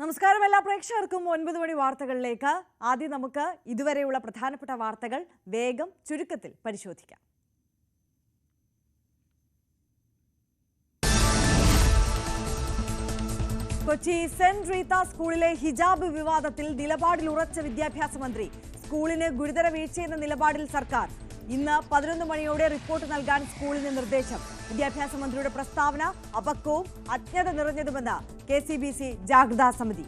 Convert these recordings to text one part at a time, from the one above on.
നമസ്കാരം എല്ലാ പ്രേക്ഷകർക്കും 9 മണി വാർത്തകളിലേക്ക്. ആദ്യം നമുക്ക് ഇതുവരെയുള്ള പ്രധാനപ്പെട്ട വാർത്തകൾ വേഗം ചുരുക്കത്തിൽ പരിശോധിക്കാം. കൊച്ചി സെന്റ് റീത്ത സ്കൂളിലെ ഹിജാബ് വിവാദത്തിൽ നിലപാടിൽ ഉറച്ച വിദ്യാഭ്യാസ മന്ത്രി. സ്കൂളിന് ഗുരുതര വീഴ്ചയെന്ന നിലപാടിൽ സർക്കാർ. ഇന്ന് 11 മണിയോടെ റിപ്പോർട്ട് നൽകാൻ സ്കൂളിന് നിർദ്ദേശം. വിദ്യാഭ്യാസ മന്ത്രിയുടെ പ്രസ്താവന അപക്വവും അജ്ഞത നിറഞ്ഞതുമെന്ന് KCBC ജാഗ്രതാ സമിതി.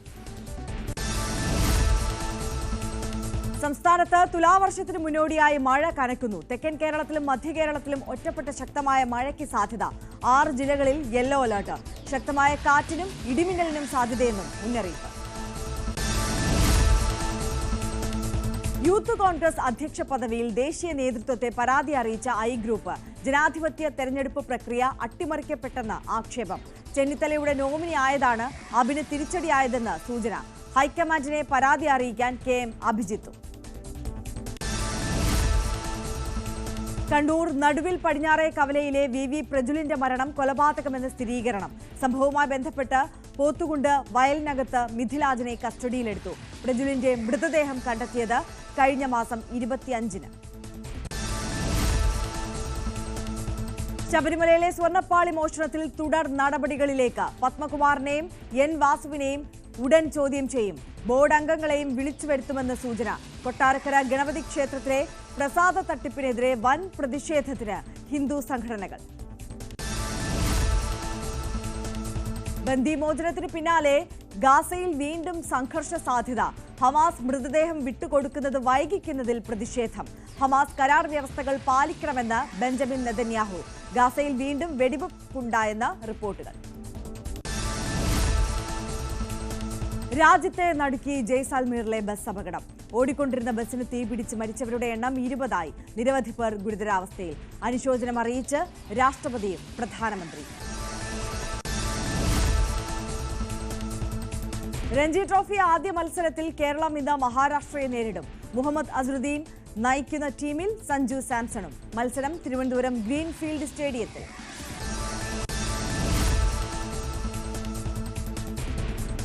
സംസ്ഥാനത്ത് തുലാവർഷത്തിന് മുന്നോടിയായി മഴ കനക്കുന്നു. തെക്കൻ കേരളത്തിലും മധ്യ കേരളത്തിലും ഒറ്റപ്പെട്ട ശക്തമായ മഴയ്ക്ക് സാധ്യത. 6 ജില്ലകളിൽ യെല്ലോ അലർട്ട്. ശക്തമായ കാറ്റിനും ഇടിമിന്നലിനും സാധ്യതയെന്നും മുന്നറിയിപ്പ്. യൂത്ത് കോൺഗ്രസ് അധ്യക്ഷ പദവിയിൽ ദേശീയ നേതൃത്വത്തെ പരാതി അറിയിച്ച ഐ ഗ്രൂപ്പ്. ജനാധിപത്യ തെരഞ്ഞെടുപ്പ് പ്രക്രിയ അട്ടിമറിക്കപ്പെട്ടെന്ന് ആക്ഷേപം. ചെന്നിത്തലയുടെ നോമിനി ആയതാണ് അബിന് തിരിച്ചടിയായതെന്ന് സൂചന. ഹൈക്കമാൻഡിനെ പരാതി അറിയിക്കാൻ KM അഭിജിത്തും. കണ്ണൂർ നടുവിൽ പടിഞ്ഞാറേ കവലയിലെ VV പ്രജുലിന്റെ മരണം കൊലപാതകമെന്ന് സ്ഥിരീകരണം. സംഭവവുമായി ബന്ധപ്പെട്ട് പോത്തുകുണ്ട് വയലിനകത്ത് മിഥിലാജിനെ കസ്റ്റഡിയിലെടുത്തു. പ്രജുലിന്റെ മൃതദേഹം കണ്ടെത്തിയത് കഴിഞ്ഞ മാസം 25-ന്. ശബരിമലയിലെ സ്വർണ്ണപ്പാളി മോഷണത്തിൽ തുടർ നടപടികളിലേക്ക്. പത്മകുമാറിനെയും N വാസുവിനെയും ഉടൻ ചോദ്യം ചെയ്യും. ബോർഡ് അംഗങ്ങളെയും വിളിച്ചു വരുത്തുമെന്ന് സൂചന. കൊട്ടാരക്കര ഗണപതി ക്ഷേത്രത്തിലെ പ്രസാദ തട്ടിപ്പിനെതിരെ വൻ പ്രതിഷേധത്തിന് ഹിന്ദു സംഘടനകൾ. ബന്ദിമോചനത്തിന് പിന്നാലെ ഗാസയിൽ വീണ്ടും സംഘർഷ സാധ്യത. ഹമാസ് മൃതദേഹം വിട്ടുകൊടുക്കുന്നത് വൈകിക്കുന്നതിൽ പ്രതിഷേധം. ഹമാസ് കരാർ വ്യവസ്ഥകൾ പാലിക്കണമെന്ന് ബെഞ്ചമിൻ നെതന്യാഹു. ഗാസയിൽ വീണ്ടും വെടിവെപ്പുണ്ടായെന്ന് റിപ്പോർട്ടുകൾ. രാജ്യത്തെ നടുക്കി ജയ്സാൽമീറിലെ ബസ് അപകടം. ഓടിക്കൊണ്ടിരുന്ന ബസ്സിന് തീപിടിച്ച് മരിച്ചവരുടെ എണ്ണം 20ആയി. നിരവധി പേർ ഗുരുതരാവസ്ഥയിൽ. അനുശോചനം അറിയിച്ച് രാഷ്ട്രപതിയും പ്രധാനമന്ത്രിയും. രഞ്ജി ട്രോഫി ആദ്യ മത്സരത്തിൽ കേരളം ഇന്ന് മഹാരാഷ്ട്രയെ നേരിടും. മുഹമ്മദ് അസ്റുദ്ദീൻ നയിക്കുന്ന ടീമിൽ സഞ്ജു സാംസണും. മത്സരം തിരുവനന്തപുരം ഗ്രീൻഫീൽഡ് സ്റ്റേഡിയത്തിൽ.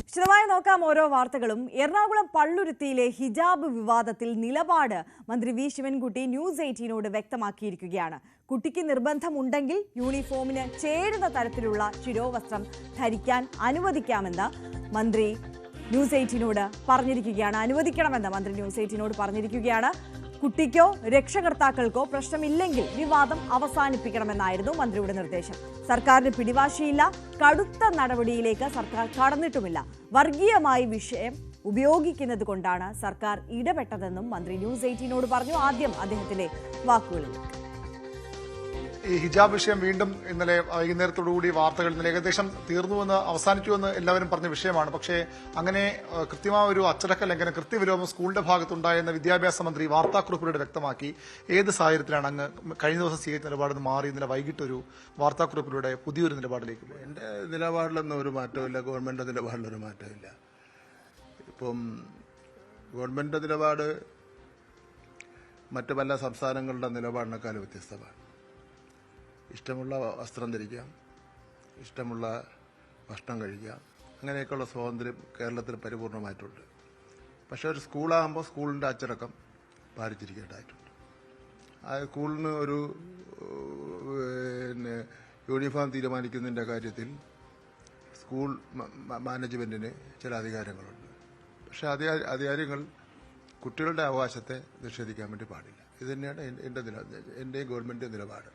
വിശദമായി നോക്കാം ഓരോ വാർത്തകളും. എറണാകുളം പള്ളുരുത്തിയിലെ ഹിജാബ് വിവാദത്തിൽ നിലപാട് മന്ത്രി V ശിവൻകുട്ടി News 18നോട് വ്യക്തമാക്കിയിരിക്കുകയാണ്. കുട്ടിക്ക് നിർബന്ധമുണ്ടെങ്കിൽ യൂണിഫോമിന് ചേരുന്ന തരത്തിലുള്ള ശിരോവസ്ത്രം ധരിക്കാൻ അനുവദിക്കാമെന്ന് മന്ത്രി News 18നോട് പറഞ്ഞിരിക്കുകയാണ്. അനുവദിക്കണമെന്ന് മന്ത്രി News 18നോട് പറഞ്ഞിരിക്കുകയാണ്. കുട്ടിക്കോ രക്ഷകർത്താക്കൾക്കോ പ്രശ്നമില്ലെങ്കിൽ വിവാദം അവസാനിപ്പിക്കണമെന്നായിരുന്നു മന്ത്രിയുടെ നിർദ്ദേശം. സർക്കാരിന് പിടിവാശിയില്ല. കടുത്ത നടപടിയിലേക്ക് സർക്കാർ കടന്നിട്ടുമില്ല. വർഗീയമായി വിഷയം ഉപയോഗിക്കുന്നത് കൊണ്ടാണ് സർക്കാർ ഇടപെട്ടതെന്നും മന്ത്രി News 18നോട് പറഞ്ഞു. ആദ്യം അദ്ദേഹത്തിന്റെ വാക്കുകളിൽ. ഈ ഹിജാബ് വിഷയം വീണ്ടും ഇന്നലെ വൈകുന്നേരത്തോടുകൂടി വാർത്തകൾ ഇന്നലെ ഏകദേശം തീർന്നുവെന്ന് അവസാനിച്ചുവെന്ന് എല്ലാവരും പറഞ്ഞ വിഷയമാണ്. പക്ഷേ അങ്ങനെ കൃത്യമായ ഒരു അച്ചടക്ക ലംഘനം, കൃത്യവിലോപം സ്കൂളിന്റെ ഭാഗത്തുണ്ടായെന്ന് വിദ്യാഭ്യാസ മന്ത്രി വാർത്താക്കുറിപ്പിലൂടെ വ്യക്തമാക്കി. ഏത് സാഹചര്യത്തിലാണ് അങ്ങ് കഴിഞ്ഞ ദിവസം സ്വീകരിച്ച നിലപാട് മാറി ഇന്നലെ വൈകിട്ടൊരു വാർത്താക്കുറിപ്പിലൂടെ പുതിയൊരു നിലപാടിലേക്ക് പോയി? എൻ്റെ നിലപാടിലൊന്നും ഒരു മാറ്റമില്ല. ഗവൺമെന്റ് നിലപാടിലൊരു മാറ്റമില്ല. ഇപ്പം ഗവൺമെന്റ് നിലപാട് മറ്റു പല സംസ്ഥാനങ്ങളുടെ നിലപാടിനേക്കാൾ വ്യത്യസ്തമാണ്. ഇഷ്ടമുള്ള വസ്ത്രം ധരിക്കാം, ഇഷ്ടമുള്ള ഭക്ഷണം കഴിക്കാം, അങ്ങനെയൊക്കെയുള്ള സ്വാതന്ത്ര്യം കേരളത്തിൽ പരിപൂർണമായിട്ടുണ്ട്. പക്ഷേ ഒരു സ്കൂളാകുമ്പോൾ സ്കൂളിൻ്റെ അച്ചടക്കം പാലിച്ചിരിക്കേണ്ടതായിട്ടുണ്ട്. ആ സ്കൂളിന് ഒരു യൂണിഫോം തീരുമാനിക്കുന്നതിൻ്റെ കാര്യത്തിൽ സ്കൂൾ മാനേജ്മെൻറ്റിന് ചില അധികാരങ്ങളുണ്ട്. പക്ഷേ അധികാരങ്ങൾ കുട്ടികളുടെ അവകാശത്തെ നിഷേധിക്കാൻ വേണ്ടി പാടില്ല. ഇത് തന്നെയാണ് എൻ്റെയും ഗവൺമെൻറ് നിലപാട്.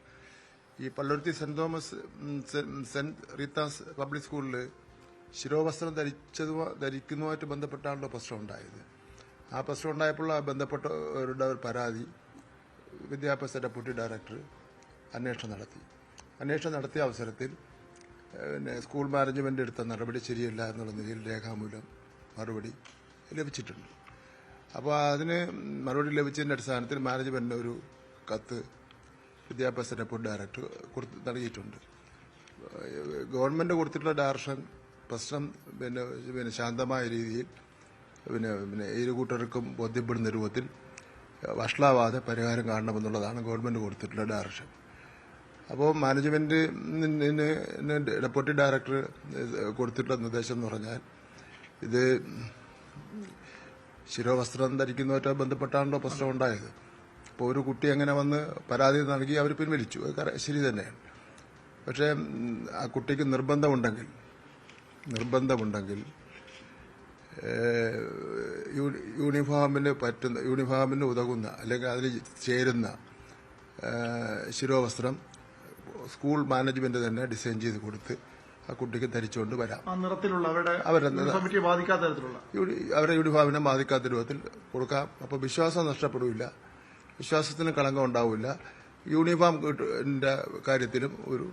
ഈ പള്ളുരുത്തി സെന്റ് റീത്താസ് പബ്ലിക് സ്കൂളിൽ ശിരോവസ്ത്രം ധരിക്കുന്നതുമായിട്ട് ബന്ധപ്പെട്ടാണല്ലോ പ്രശ്നം ഉണ്ടായത്. ആ പ്രശ്നം ഉണ്ടായപ്പോൾ ബന്ധപ്പെട്ടവരുടെ ഒരു പരാതി വിദ്യാഭ്യാസ ഡെപ്യൂട്ടി ഡയറക്ടർ അന്വേഷണം നടത്തിയ അവസരത്തിൽ സ്കൂൾ മാനേജ്മെന്റ് എടുത്ത നടപടി ശരിയല്ല എന്നുള്ള നിലയിൽ രേഖാമൂലം മറുപടി ലഭിച്ചിട്ടുണ്ട്. അപ്പോൾ അതിന് മറുപടി ലഭിച്ചതിൻ്റെ അടിസ്ഥാനത്തിൽ മാനേജ്മെന്റിന് ഒരു കത്ത് വിദ്യാഭ്യാസ ഡെപ്യൂട്ടി ഡയറക്ടർ നൽകിയിട്ടുണ്ട്. ഗവൺമെന്റ് കൊടുത്തിട്ടുള്ള ഡയറക്ഷൻ പ്രശ്നം ശാന്തമായ രീതിയിൽ ഇരു കൂട്ടർക്കും ബോധ്യപ്പെടുന്ന രൂപത്തിൽ വഷളാവാതെ പരിഹാരം കാണണമെന്നുള്ളതാണ് ഗവൺമെന്റ് കൊടുത്തിട്ടുള്ള ഡയറക്ഷൻ. അപ്പോൾ മാനേജ്മെന്റിന് ഡെപ്യൂട്ടി ഡയറക്ടർ കൊടുത്തിട്ടുള്ള നിർദ്ദേശം എന്ന് പറഞ്ഞാൽ ഇത് ശിരോവസ്ത്രം ധരിക്കുന്നതുമായിട്ട് ബന്ധപ്പെട്ടാണല്ലോ പ്രശ്നം ഉണ്ടായത്. അപ്പോൾ ഒരു കുട്ടി അങ്ങനെ വന്ന് പരാതി നൽകി അവർ പിൻവലിച്ചു. ശരി തന്നെയാണ്. പക്ഷേ ആ കുട്ടിക്ക് നിർബന്ധമുണ്ടെങ്കിൽ യൂണിഫോമിന് ഉതകുന്ന അല്ലെങ്കിൽ അതിൽ ചേരുന്ന ശിരോവസ്ത്രം സ്കൂൾ മാനേജ്മെന്റ് തന്നെ ഡിസൈൻ ചെയ്ത് കൊടുത്ത് ആ കുട്ടിക്ക് ധരിച്ചുകൊണ്ട് വരാം. അവരുടെ യൂണിഫോമിനെ ബാധിക്കാത്ത രൂപത്തിൽ കൊടുക്കാം. അപ്പോൾ വിശ്വാസം നഷ്ടപ്പെടില്ല, വിശ്വാസത്തിന് കളങ്കം ഉണ്ടാവില്ല. യൂണിഫോമിന്റെ കാര്യത്തിലും ഒരു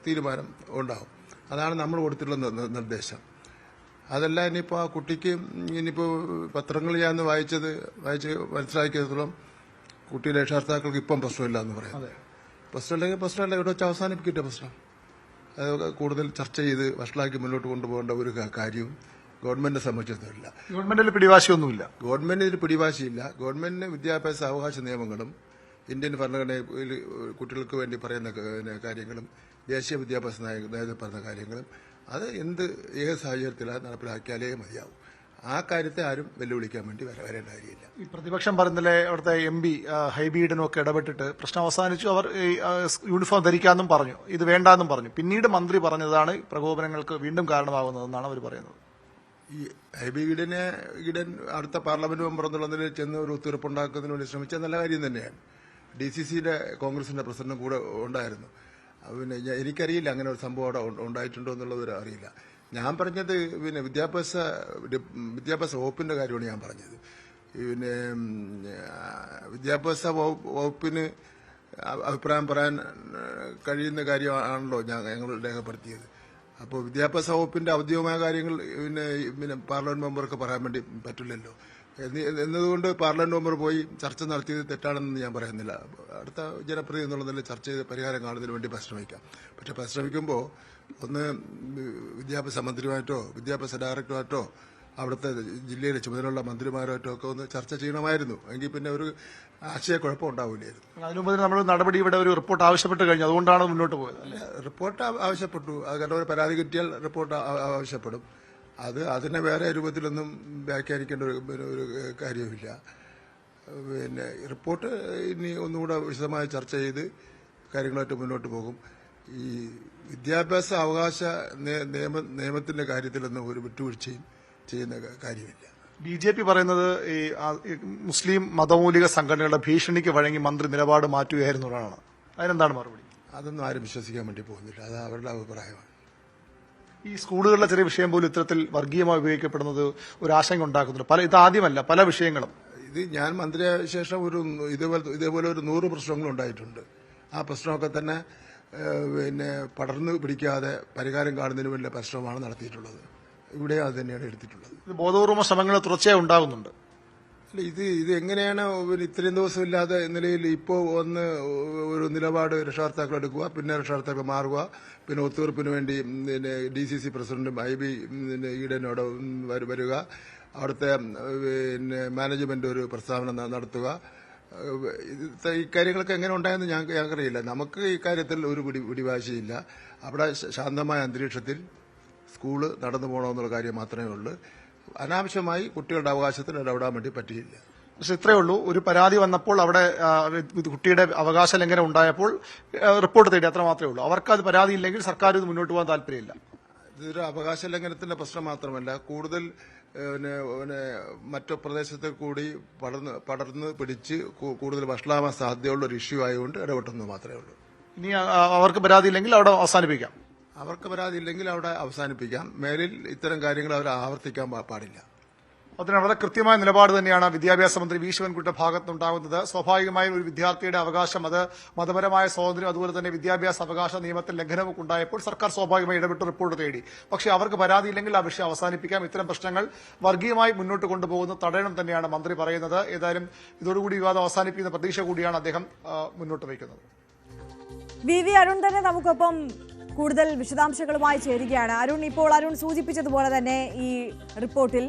തീരുമാനം ഉണ്ടാവും. അതാണ് നമ്മൾ കൊടുത്തിട്ടുള്ള നിർദ്ദേശം. അതല്ല ഇനിയിപ്പോൾ ആ കുട്ടിക്ക് ഇനിയിപ്പോൾ പത്രങ്ങൾ ഞാൻ വായിച്ച് മനസ്സിലാക്കിയത്തോളം കുട്ടിയുടെ രക്ഷകർത്താക്കൾക്ക് ഇപ്പം പ്രശ്നമില്ല എന്ന് പറയാം. പ്രശ്നമല്ല ഇവിടെ വെച്ച് അവസാനിപ്പിക്കട്ടെ പ്രശ്നം. അത് കൂടുതൽ ചർച്ച ചെയ്ത് വഷളാക്കി മുന്നോട്ട് കൊണ്ടുപോകേണ്ട ഒരു കാര്യവും ഗവൺമെന്റിനെ സംബന്ധിച്ചിടത്തോളം ഗവൺമെന്റിൽ പിടിവാശിയൊന്നുമില്ല. ഗവൺമെന്റിന് പിടിവാശിയില്ല. ഗവൺമെന്റിന് വിദ്യാഭ്യാസ അവകാശ നിയമങ്ങളും ഇന്ത്യൻ ഭരണഘടനയിൽ കുട്ടികൾക്ക് വേണ്ടി പറയുന്ന കാര്യങ്ങളും ദേശീയ വിദ്യാഭ്യാസ നയത്തിൽ പറയുന്ന കാര്യങ്ങളും അത് ഏത് സാഹചര്യത്തിലാണ് നടപ്പിലാക്കിയാലേ മതിയാവും. ആ കാര്യത്തെ ആരും വെല്ലുവിളിക്കാൻ വേണ്ടി വരേണ്ട കാര്യമില്ല. ഈ പ്രതിപക്ഷം പറയുന്നില്ലേ, അവിടുത്തെ MP ഹൈബി ഒക്കെ ഇടപെട്ടിട്ട് പ്രശ്നം അവസാനിച്ചു. അവർ യൂണിഫോം ധരിക്കാമെന്നും പറഞ്ഞു, ഇത് വേണ്ടാന്നും പറഞ്ഞു. പിന്നീട് മന്ത്രി പറഞ്ഞതാണ് പ്രകോപനങ്ങൾക്ക് വീണ്ടും കാരണമാകുന്നതെന്നാണ് അവർ പറയുന്നത്. ഈ ഹൈബി ഈഡൻ അടുത്ത പാർലമെന്റ് മെമ്പർ എന്നുള്ളതിൽ ചെന്ന് ഒരു ഒത്തുതീർപ്പുണ്ടാക്കുന്നതിന് വേണ്ടി ശ്രമിച്ച നല്ല കാര്യം തന്നെയാണ്. DCCയുടെ കോൺഗ്രസിന്റെ പ്രസിഡന്റും കൂടെ ഉണ്ടായിരുന്നു. പിന്നെ എനിക്കറിയില്ല അങ്ങനെ ഒരു സംഭവം അവിടെ ഉണ്ടായിട്ടുണ്ടോ എന്നുള്ളത് അറിയില്ല. ഞാൻ പറഞ്ഞത് പിന്നെ വിദ്യാഭ്യാസ വകുപ്പിന്റെ കാര്യമാണ് ഞാൻ പറഞ്ഞത്. പിന്നെ വിദ്യാഭ്യാസ വകുപ്പിന് അഭിപ്രായം പറയാൻ കഴിയുന്ന കാര്യമാണല്ലോ ഞങ്ങൾ രേഖപ്പെടുത്തിയത്. അപ്പോൾ വിദ്യാഭ്യാസ വകുപ്പിന്റെ ഔദ്യോഗികമായ കാര്യങ്ങൾ പിന്നെ പാർലമെന്റ് മെമ്പർക്ക് പറയാൻ വേണ്ടി പറ്റില്ലല്ലോ. എന്നതുകൊണ്ട് പാർലമെന്റ് മെമ്പർ പോയി ചർച്ച നടത്തിയത് തെറ്റാണെന്ന് ഞാൻ പറയുന്നില്ല. അടുത്ത ജനപ്രതിനിധി എന്നുള്ളതിൽ ചർച്ച ചെയ്ത് പരിഹാരം കാണുന്നതിന് വേണ്ടി പരിശ്രമിക്കാം. പക്ഷെ പരിശ്രമിക്കുമ്പോൾ ഒന്ന് വിദ്യാഭ്യാസ മന്ത്രിയുമായിട്ടോ വിദ്യാഭ്യാസ ഡയറക്ടറുമായിട്ടോ അവിടുത്തെ ജില്ലയിലെ ചുമതലയുള്ള മന്ത്രിമാരുമായിട്ടോ ഒക്കെ ഒന്ന് ചർച്ച ചെയ്യണമായിരുന്നു. എങ്കിൽ പിന്നെ ഒരു ആശയക്കുഴപ്പം ഉണ്ടാവില്ലായിരുന്നു. അതിനുമുമ്പ് നമ്മൾ നടപടി ഇവിടെ ഒരു റിപ്പോർട്ട് ആവശ്യപ്പെട്ട് കഴിഞ്ഞു, അതുകൊണ്ടാണ് മുന്നോട്ട് പോയത്. റിപ്പോർട്ട് ആവശ്യപ്പെട്ടു. അത് കാരണം ഒരു പരാതി കിട്ടിയാൽ റിപ്പോർട്ട് ആവശ്യപ്പെടും. അതിനെ വേറെ രൂപത്തിലൊന്നും വ്യാഖ്യാനിക്കേണ്ട ഒരു കാര്യവുമില്ല. പിന്നെ റിപ്പോർട്ട് ഇനി ഒന്നുകൂടെ വിശദമായി ചർച്ച ചെയ്ത് കാര്യങ്ങളായിട്ട് മുന്നോട്ട് പോകും. ഈ വിദ്യാഭ്യാസ അവകാശ നിയമത്തിന്റെ കാര്യത്തിലൊന്നും ഒരു വിട്ടുവീഴ്ചയും ചെയ്യുന്ന കാര്യമില്ല. BJP പറയുന്നത് ഈ മുസ്ലിം മതമൗലിക സംഘടനകളുടെ ഭീഷണിക്ക് വഴങ്ങി മന്ത്രി നിലപാട് മാറ്റുകയായിരുന്നതാണ്. അതിനെന്താണ് മറുപടി? അതൊന്നും ആരും വിശ്വസിക്കാൻ വേണ്ടി പോകുന്നില്ല. അത് അവരുടെ അഭിപ്രായമാണ്. ഈ സ്കൂളുകളിലെ ചെറിയ വിഷയം പോലും ഇത്തരത്തിൽ വർഗീയമായി ഉപയോഗിക്കപ്പെടുന്നത് ഒരു ആശങ്ക ഉണ്ടാക്കുന്നുണ്ട്. ഇതാദ്യമല്ല, പല വിഷയങ്ങളും. ഇത് ഞാൻ മന്ത്രിയായ ശേഷം ഇതേപോലെ ഒരു 100 പ്രശ്നങ്ങൾ ഉണ്ടായിട്ടുണ്ട്. ആ പ്രശ്നമൊക്കെ തന്നെ പിന്നെ പടർന്നു പിടിക്കാതെ പരിഹാരം കാണുന്നതിന് വേണ്ടി പരിശ്രമമാണ് നടത്തിയിട്ടുള്ളത്. ഇവിടെ അത് തന്നെയാണ് എടുത്തിട്ടുള്ളത്. ഇത് ബോധപൂർവ ശ്രമങ്ങൾ തുടർച്ചയായി ഉണ്ടാകുന്നുണ്ട്. അല്ല, ഇത് എങ്ങനെയാണ് ഇത്രയും ദിവസമില്ലാതെ നിലയിൽ ഇപ്പോൾ ഒരു നിലപാട് രക്ഷകർത്താക്കൾ എടുക്കുക, പിന്നെ രക്ഷകർത്താക്കൾ മാറുക, പിന്നെ ഒത്തുതീർപ്പിന് വേണ്ടി DCC പ്രസിഡന്റും IB ഈഡനോട് വരിക, അവിടുത്തെ പിന്നെ മാനേജ്മെന്റ് ഒരു പ്രസ്താവന നടത്തുക. ഈ കാര്യങ്ങളൊക്കെ എങ്ങനെ ഉണ്ടായെന്ന് ഞങ്ങൾക്കറിയില്ല. നമുക്ക് ഈ കാര്യത്തിൽ ഒരു പിടിവാശിയില്ല. അവിടെ ശാന്തമായ അന്തരീക്ഷത്തിൽ സ്കൂള് നടന്നു പോകണമെന്നുള്ള കാര്യം മാത്രമേ ഉള്ളൂ. അനാവശ്യമായി കുട്ടികളുടെ അവകാശത്തിൽ ഇടപെടാൻ വേണ്ടി പറ്റിയില്ല. പക്ഷെ ഇത്രയേ ഉള്ളൂ, ഒരു പരാതി വന്നപ്പോൾ അവിടെ കുട്ടിയുടെ അവകാശ ലംഘനം ഉണ്ടായപ്പോൾ റിപ്പോർട്ട് തേടി, അത്ര മാത്രമേ ഉള്ളൂ. അവർക്ക് അത് പരാതി ഇല്ലെങ്കിൽ സർക്കാർ ഇത് മുന്നോട്ട് പോകാൻ താല്പര്യമില്ല. ഇതൊരു അവകാശ ലംഘനത്തിന്റെ പ്രശ്നം മാത്രമല്ല, കൂടുതൽ മറ്റു പ്രദേശത്തിൽ കൂടി പടർന്ന് പിടിച്ച് കൂടുതൽ വഷളാവാൻ സാധ്യതയുള്ള ഒരു ഇഷ്യൂ ആയതുകൊണ്ട് ഇടപെട്ടെന്ന് മാത്രമേ ഉള്ളൂ. ഇനി അവർക്ക് പരാതി ഇല്ലെങ്കിൽ അവിടെ അവസാനിപ്പിക്കാം. അവർക്ക് പരാതി ഇല്ലെങ്കിൽ അവിടെ അവസാനിപ്പിക്കാം. മേലിൽ ഇത്തരം കാര്യങ്ങൾ അവർ ആവർത്തിക്കാൻ പാടില്ല. അതിന് വളരെ കൃത്യമായ നിലപാട് തന്നെയാണ് വിദ്യാഭ്യാസ മന്ത്രി വി ശിവൻകുട്ടിയുടെ ഭാഗത്തുനിന്നുണ്ടാകുന്നത്. സ്വാഭാവികമായും ഒരു വിദ്യാർത്ഥിയുടെ അവകാശം, അത് മതപരമായ സ്വാതന്ത്ര്യം, അതുപോലെ തന്നെ വിദ്യാഭ്യാസ അവകാശ നിയമത്തിൽ ലംഘനമൊക്കെ ഉണ്ടായപ്പോൾ സർക്കാർ സ്വാഭാവികമായി ഇടപെട്ട് റിപ്പോർട്ട് തേടി. പക്ഷേ അവർക്ക് പരാതിയില്ലെങ്കിൽ ആ വിഷയം അവസാനിപ്പിക്കാം. ഇത്തരം പ്രശ്നങ്ങൾ വർഗീയമായി മുന്നോട്ട് കൊണ്ടുപോകുന്നത് തടയണം തന്നെയാണ് മന്ത്രി പറയുന്നത്. ഏതായാലും ഇതോടുകൂടി വിവാദം അവസാനിപ്പിക്കുന്ന പ്രതീക്ഷ കൂടിയാണ് അദ്ദേഹം മുന്നോട്ട് വയ്ക്കുന്നത്. വി അരുൺ തന്നെ നമുക്കൊപ്പം കൂടുതൽ വിശദാംശങ്ങളുമായി ചേരുകയാണ്. അരുൺ, ഇപ്പോൾ അരുൺ സൂചിപ്പിച്ചതുപോലെ തന്നെ ഈ റിപ്പോർട്ടിൽ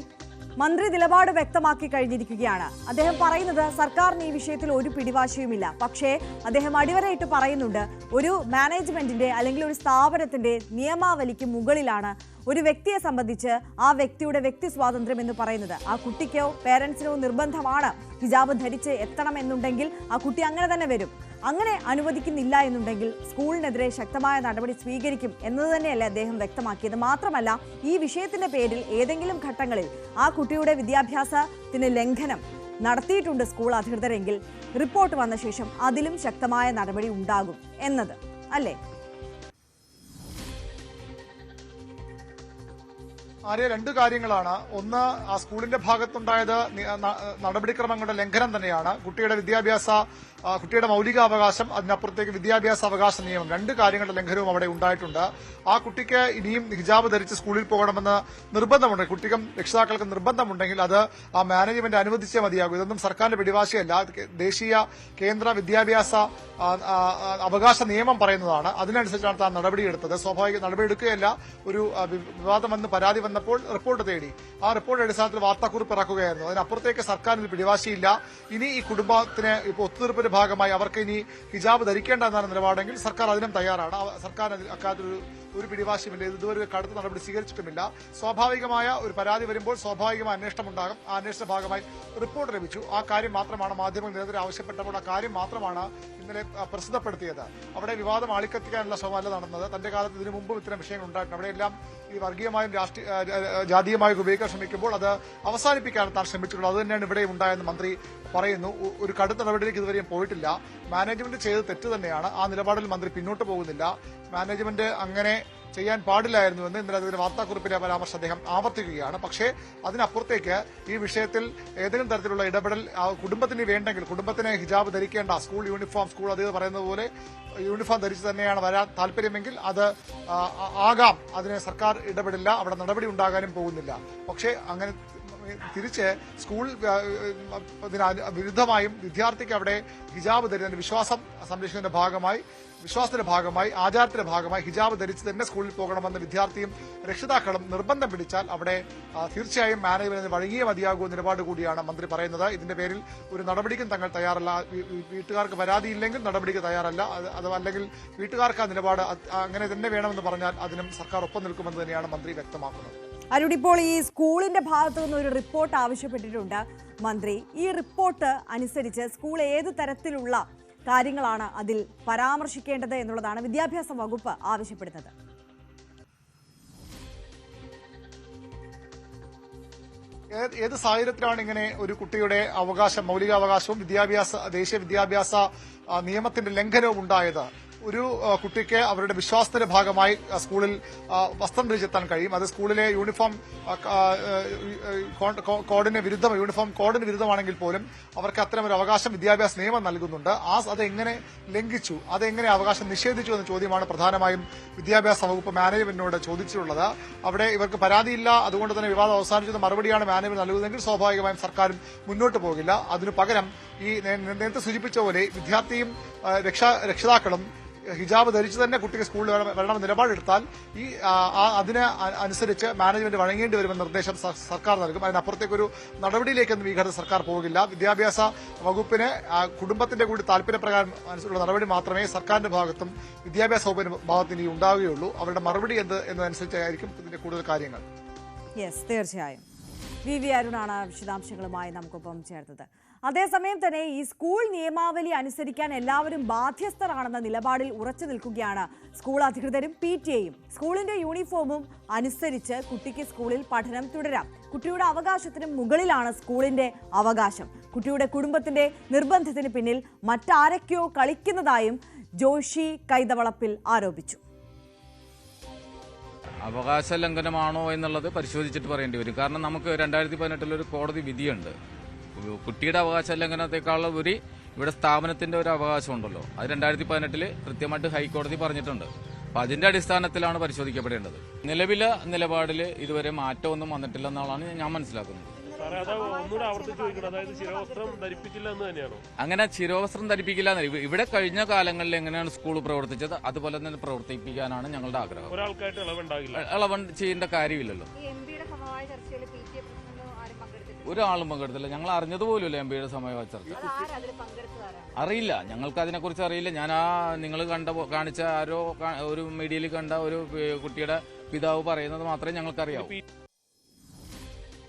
മന്ത്രി നിലപാട് വ്യക്തമാക്കി കഴിഞ്ഞിരിക്കുകയാണ്. അദ്ദേഹം പറയുന്നത് സർക്കാരിന് ഈ വിഷയത്തിൽ ഒരു പിടിവാശിയുമില്ല. പക്ഷേ അദ്ദേഹം അടിവരയിട്ട് പറയുന്നുണ്ട്, ഒരു മാനേജ്മെന്റിന്റെ അല്ലെങ്കിൽ ഒരു സ്ഥാപനത്തിന്റെ നിയമാവലിക്ക് മുകളിലാണ് ഒരു വ്യക്തിയെ സംബന്ധിച്ച് ആ വ്യക്തിയുടെ വ്യക്തി സ്വാതന്ത്ര്യം എന്ന് പറയുന്നത്. ആ കുട്ടിക്കോ പേരൻസിനോ നിർബന്ധമാണ് ഹിജാബ് ധരിച്ച് എത്തണമെന്നുണ്ടെങ്കിൽ ആ കുട്ടി അങ്ങനെ തന്നെ വരും. അങ്ങനെ അനുവദിക്കുന്നില്ല എന്നുണ്ടെങ്കിൽ സ്കൂളിനെതിരെ ശക്തമായ നടപടി സ്വീകരിക്കും എന്നത് തന്നെയല്ലേ അദ്ദേഹം വ്യക്തമാക്കിയത്. മാത്രമല്ല, ഈ വിഷയത്തിന്റെ പേരിൽ ഏതെങ്കിലും ഘട്ടങ്ങളിൽ ആ കുട്ടിയുടെ വിദ്യാഭ്യാസത്തിന് ലംഘനം നടത്തിയിട്ടുണ്ട് സ്കൂൾ അധികൃതരെങ്കിൽ റിപ്പോർട്ട് വന്ന ശേഷം അതിലും ശക്തമായ നടപടി ഉണ്ടാകും എന്നത് അല്ലേ? ആര്യ, രണ്ട് കാര്യങ്ങളാണ്. ഒന്ന്, ആ സ്കൂളിന്റെ ഭാഗത്തുണ്ടായത് നടപടിക്രമങ്ങളുടെ ലംഘനം തന്നെയാണ്. കുട്ടിയുടെ മൗലികാവകാശം, അതിനപ്പുറത്തേക്ക് വിദ്യാഭ്യാസ അവകാശ നിയമം, രണ്ട് കാര്യങ്ങളുടെ ലംഘനവും അവിടെ ഉണ്ടായിട്ടുണ്ട്. ആ കുട്ടിക്ക് ഇനിയും ഹിജാബ് ധരിച്ച് സ്കൂളിൽ പോകണമെന്ന് നിർബന്ധമുണ്ട്. കുട്ടിക്കും രക്ഷിതാക്കൾക്ക് നിർബന്ധമുണ്ടെങ്കിൽ അത് ആ മാനേജ്മെന്റ് അനുവദിച്ചേ മതിയാകും. ഇതൊന്നും സർക്കാരിന്റെ പിടിവാശിയല്ല. ദേശീയ കേന്ദ്ര വിദ്യാഭ്യാസ അവകാശ നിയമം പറയുന്നതാണ്. അതിനനുസരിച്ചാണ് താൻ നടപടിയെടുത്തത്. സ്വാഭാവിക നടപടിയെടുക്കുകയല്ല, ഒരു വിവാദം വന്ന് പരാതി വന്നപ്പോൾ റിപ്പോർട്ട് തേടി. ആ റിപ്പോർട്ട് അടിസ്ഥാനത്തിൽ വാർത്താക്കുറിപ്പ് ഇറക്കുകയായിരുന്നു. അതിനപ്പുറത്തേക്ക് സർക്കാരിന് പിടിവാശിയില്ല. ഇനി ഈ കുടുംബത്തിന് ഇപ്പോൾ ഒത്തുതീർപ്പിന്റെ ഭാഗമായി അവർക്ക് ഇനി ഹിജാബ് ധരിക്കേണ്ട എന്നാണ് നിലപാടെങ്കിൽ സർക്കാർ അതിനും തയ്യാറാണ്. സർക്കാർ അക്കാര്യത്തിൽ ഒരു പിടിവാശിയുമില്ല. ഇതുവരെ കടുത്ത നടപടി സ്വീകരിച്ചിട്ടുമില്ല. സ്വാഭാവികമായ ഒരു പരാതി വരുമ്പോൾ സ്വാഭാവികമായ അന്വേഷണം ഉണ്ടാകും. ആ അന്വേഷണ ഭാഗമായി റിപ്പോർട്ട് ലഭിച്ചു. ആ കാര്യം മാത്രമാണ് മാധ്യമങ്ങൾക്കെതിരെ ആവശ്യപ്പെട്ടപ്പോൾ ആ കാര്യം മാത്രമാണ് ഇന്നലെ പ്രസിദ്ധപ്പെടുത്തിയത്. അവിടെ വിവാദം ആളിക്കത്തിക്കാനുള്ള ശ്രമമല്ല നടന്നത്. തന്റെ കാലത്ത് ഇതിനു മുമ്പും ഇത്തരം വിഷയങ്ങൾ ഉണ്ടായിട്ടുണ്ട്. അവിടെയെല്ലാം ഈ വർഗീയമായും ജാതീയമായും ഉപയോഗിക്കാൻ ശ്രമിക്കുമ്പോൾ അത് അവസാനിപ്പിക്കാനാണ് താൻ ശ്രമിച്ചിട്ടുള്ളത്. അത് തന്നെയാണ് ഇവിടെ ഉണ്ടായെന്ന് മന്ത്രി പറയുന്നു. ഒരു കടുത്ത നടപടിയിലേക്ക് ഇതുവരെയും പോയിട്ടില്ല. മാനേജ്മെന്റ് ചെയ്ത് തെറ്റ് തന്നെയാണ്. ആ നിലപാടിൽ മന്ത്രി പിന്നോട്ട് പോകുന്നില്ല. മാനേജ്മെന്റ് അങ്ങനെ ചെയ്യാൻ പാടില്ലായിരുന്നുവെന്ന് ഇന്നലെ അതിന്റെ വാർത്താക്കുറിപ്പിലെ പരാമർശം അദ്ദേഹം ആവർത്തിക്കുകയാണ്. പക്ഷേ അതിനപ്പുറത്തേക്ക് ഈ വിഷയത്തിൽ ഏതെങ്കിലും തരത്തിലുള്ള ഇടപെടൽ കുടുംബത്തിന് വേണ്ടെങ്കിൽ, കുടുംബത്തിന് ഹിജാബ് ധരിക്കേണ്ട, സ്കൂൾ യൂണിഫോം, സ്കൂൾ അധികൃതർ പറയുന്നത് പോലെ യൂണിഫോം ധരിച്ച് തന്നെയാണ് വരാൻ താല്പര്യമെങ്കിൽ അത് ആകാം. അതിന് സർക്കാർ ഇടപെടില്ല. അവിടെ നടപടി ഉണ്ടാകാനും പോകുന്നില്ല. പക്ഷേ അങ്ങനെ തിരിച്ച് സ്കൂൾ വിരുദ്ധമായും വിദ്യാർത്ഥിക്ക് അവിടെ ഹിജാബ് ധരിക്കുന്ന വിശ്വാസം സംരക്ഷിക്കുന്നതിന്റെ ഭാഗമായി, വിശ്വാസത്തിന്റെ ഭാഗമായി, ആചാരത്തിന്റെ ഭാഗമായി ഹിജാബ് ധരിച്ച് തന്നെ സ്കൂളിൽ പോകണമെന്ന് വിദ്യാർത്ഥിയും രക്ഷിതാക്കളും നിർബന്ധം പിടിച്ചാൽ അവിടെ തീർച്ചയായും മാനേജ്മെന്റിന് വഴങ്ങിയേ മതിയാകൂ നിലപാട് കൂടിയാണ് മന്ത്രി പറയുന്നത്. ഇതിന്റെ പേരിൽ ഒരു നടപടിക്കും തങ്ങൾ തയ്യാറല്ല. വീട്ടുകാർക്ക് പരാതിയില്ലെങ്കിൽ നടപടിക്ക് തയ്യാറല്ല. അത് അല്ലെങ്കിൽ വീട്ടുകാർക്ക് ആ നിലപാട് അങ്ങനെ തന്നെ വേണമെന്ന് പറഞ്ഞാൽ അതിനും സർക്കാർ ഒപ്പം നിൽക്കുമെന്ന് തന്നെയാണ് മന്ത്രി വ്യക്തമാക്കുന്നത്. അരുൺ, ഇപ്പോൾ ഈ സ്കൂളിന്റെ ഭാഗത്തു നിന്ന് ഒരു റിപ്പോർട്ട് ആവശ്യപ്പെട്ടിട്ടുണ്ട് മന്ത്രി. ഈ റിപ്പോർട്ട് അനുസരിച്ച് സ്കൂൾ ഏത് തരത്തിലുള്ള കാര്യങ്ങളാണ് അതിൽ പരാമർശിക്കേണ്ടത് എന്നുള്ളതാണ് വിദ്യാഭ്യാസ വകുപ്പ് ആവശ്യപ്പെടുന്നത്. ഏത് സാഹചര്യത്തിലാണ് ഇങ്ങനെ ഒരു കുട്ടിയുടെ അവകാശം, മൗലികാവകാശവും ദേശീയ വിദ്യാഭ്യാസ നിയമത്തിന്റെ ലംഘനവും ഉണ്ടായത്? ഒരു കുട്ടിക്ക് അവരുടെ വിശ്വാസത്തിന്റെ ഭാഗമായി സ്കൂളിൽ വസ്ത്രം ധരിച്ചെത്താൻ കഴിയും. അത് സ്കൂളിലെ യൂണിഫോം കോഡിന് വിരുദ്ധമാണെങ്കിൽ പോലും അവർക്ക് അത്തരം ഒരു അവകാശം വിദ്യാഭ്യാസ നിയമം നൽകുന്നുണ്ട്. അതെങ്ങനെ ലംഘിച്ചു, അതെങ്ങനെ അവകാശം നിഷേധിച്ചു എന്ന ചോദ്യമാണ് പ്രധാനമായും വിദ്യാഭ്യാസ വകുപ്പ് മാനേജ്മെന്റിനോട് ചോദിച്ചിട്ടുള്ളത്. അവിടെ ഇവർക്ക് പരാതിയില്ല, അതുകൊണ്ട് തന്നെ വിവാദം അവസാനിച്ചത് മറുപടിയാണ് മാനേജ്മെന്റ് നൽകുന്നതെങ്കിൽ സ്വാഭാവികമായും സർക്കാരും മുന്നോട്ട് പോകില്ല. അതിനു പകരം ഈ നേരത്തെ സൂചിപ്പിച്ച പോലെ വിദ്യാർത്ഥിയും രക്ഷിതാക്കളും ഹിജാബ് ധരിച്ച് തന്നെ കുട്ടിക്ക് സ്കൂളിൽ വരണമെന്ന് നിലപാടെടുത്താൽ അതിന് അനുസരിച്ച് മാനേജ്മെന്റ് വഴങ്ങേണ്ടി വരുമെന്ന നിർദ്ദേശം സർക്കാർ നൽകും. അതിനപ്പുറത്തേക്കൊരു നടപടിയിലേക്കൊന്നും ഈ ഘട്ടത്തിൽ സർക്കാർ പോകില്ല. വിദ്യാഭ്യാസ വകുപ്പിന് കുടുംബത്തിന്റെ കൂടി താല്പര്യപ്രകാരം ഉള്ള നടപടി മാത്രമേ സർക്കാരിന്റെ ഭാഗത്തും വിദ്യാഭ്യാസ വകുപ്പിന്റെ ഭാഗത്തും ഇനി ഉണ്ടാവുകയുള്ളൂ. അവരുടെ മറുപടി എന്നതനുസരിച്ചായിരിക്കും ഇതിന്റെ കൂടുതൽ കാര്യങ്ങൾ. യെസ്, തീർച്ചയായും. വി അരുണാണ് വിശദാംശങ്ങളുമായി നമുക്കൊപ്പം ചേർത്തത്. അതേസമയം തന്നെ ഈ സ്കൂൾ നിയമാവലി അനുസരിക്കാൻ എല്ലാവരും ബാധ്യസ്ഥരാണെന്ന നിലപാടിൽ ഉറച്ചു നിൽക്കുകയാണ് സ്കൂൾ അധികൃതരും PTA-യും. സ്കൂളിന്റെ യൂണിഫോമും അനുസരിച്ച് കുട്ടിക്ക് സ്കൂളിൽ പഠനം തുടരാം. കുട്ടിയുടെ അവകാശത്തിന് മുകളിലാണ് സ്കൂളിന്റെ അവകാശം. കുട്ടിയുടെ കുടുംബത്തിന്റെ നിർബന്ധത്തിന് പിന്നിൽ മറ്റാരൊക്കെയോ കളിക്കുന്നതായും ജോഷി കൈതവളപ്പിൽ ആരോപിച്ചു. അവകാശ ലംഘനമാണോ എന്നുള്ളത് പരിശോധിച്ചിട്ട് പറയേണ്ടി വരും. കാരണം നമുക്ക് 2018 ഒരു കോടതി വിധിയുണ്ട്. കുട്ടിയുടെ അവകാശ ലംഘനത്തെക്കാൾ ഇവിടെ സ്ഥാപനത്തിന്റെ ഒരു അവകാശം ഉണ്ടല്ലോ, അത് 2018 കൃത്യമായിട്ട് ഹൈക്കോടതി പറഞ്ഞിട്ടുണ്ട്. അപ്പൊ അതിന്റെ അടിസ്ഥാനത്തിലാണ് പരിശോധിക്കപ്പെടേണ്ടത്. നിലവിലെ നിലപാടിൽ ഇതുവരെ മാറ്റമൊന്നും വന്നിട്ടില്ലെന്നാണ് ഞാൻ മനസ്സിലാക്കുന്നത്. അങ്ങനെ ശിരോവസ്ത്രം ധരിപ്പിക്കില്ല. ഇവിടെ കഴിഞ്ഞ കാലങ്ങളിൽ എങ്ങനെയാണ് സ്കൂൾ പ്രവർത്തിച്ചത് അതുപോലെ തന്നെ പ്രവർത്തിപ്പിക്കാനാണ് ഞങ്ങളുടെ ആഗ്രഹം. ഇളവ് ചെയ്യേണ്ട കാര്യമില്ലല്ലോ. ഒരാളും പങ്കെടുത്തില്ല. ഞങ്ങൾ അറിഞ്ഞതുപോലുമില്ല MBA സമയ ചർച്ച. അറിയില്ല, ഞങ്ങൾക്ക് അതിനെക്കുറിച്ച് അറിയില്ല. ഞാൻ നിങ്ങൾ കാണിച്ച ആരോ ഒരു മീഡിയയിൽ കണ്ട ഒരു കുട്ടിയുടെ പിതാവ് പറയുന്നത് മാത്രമേ ഞങ്ങൾക്കറിയാവൂ.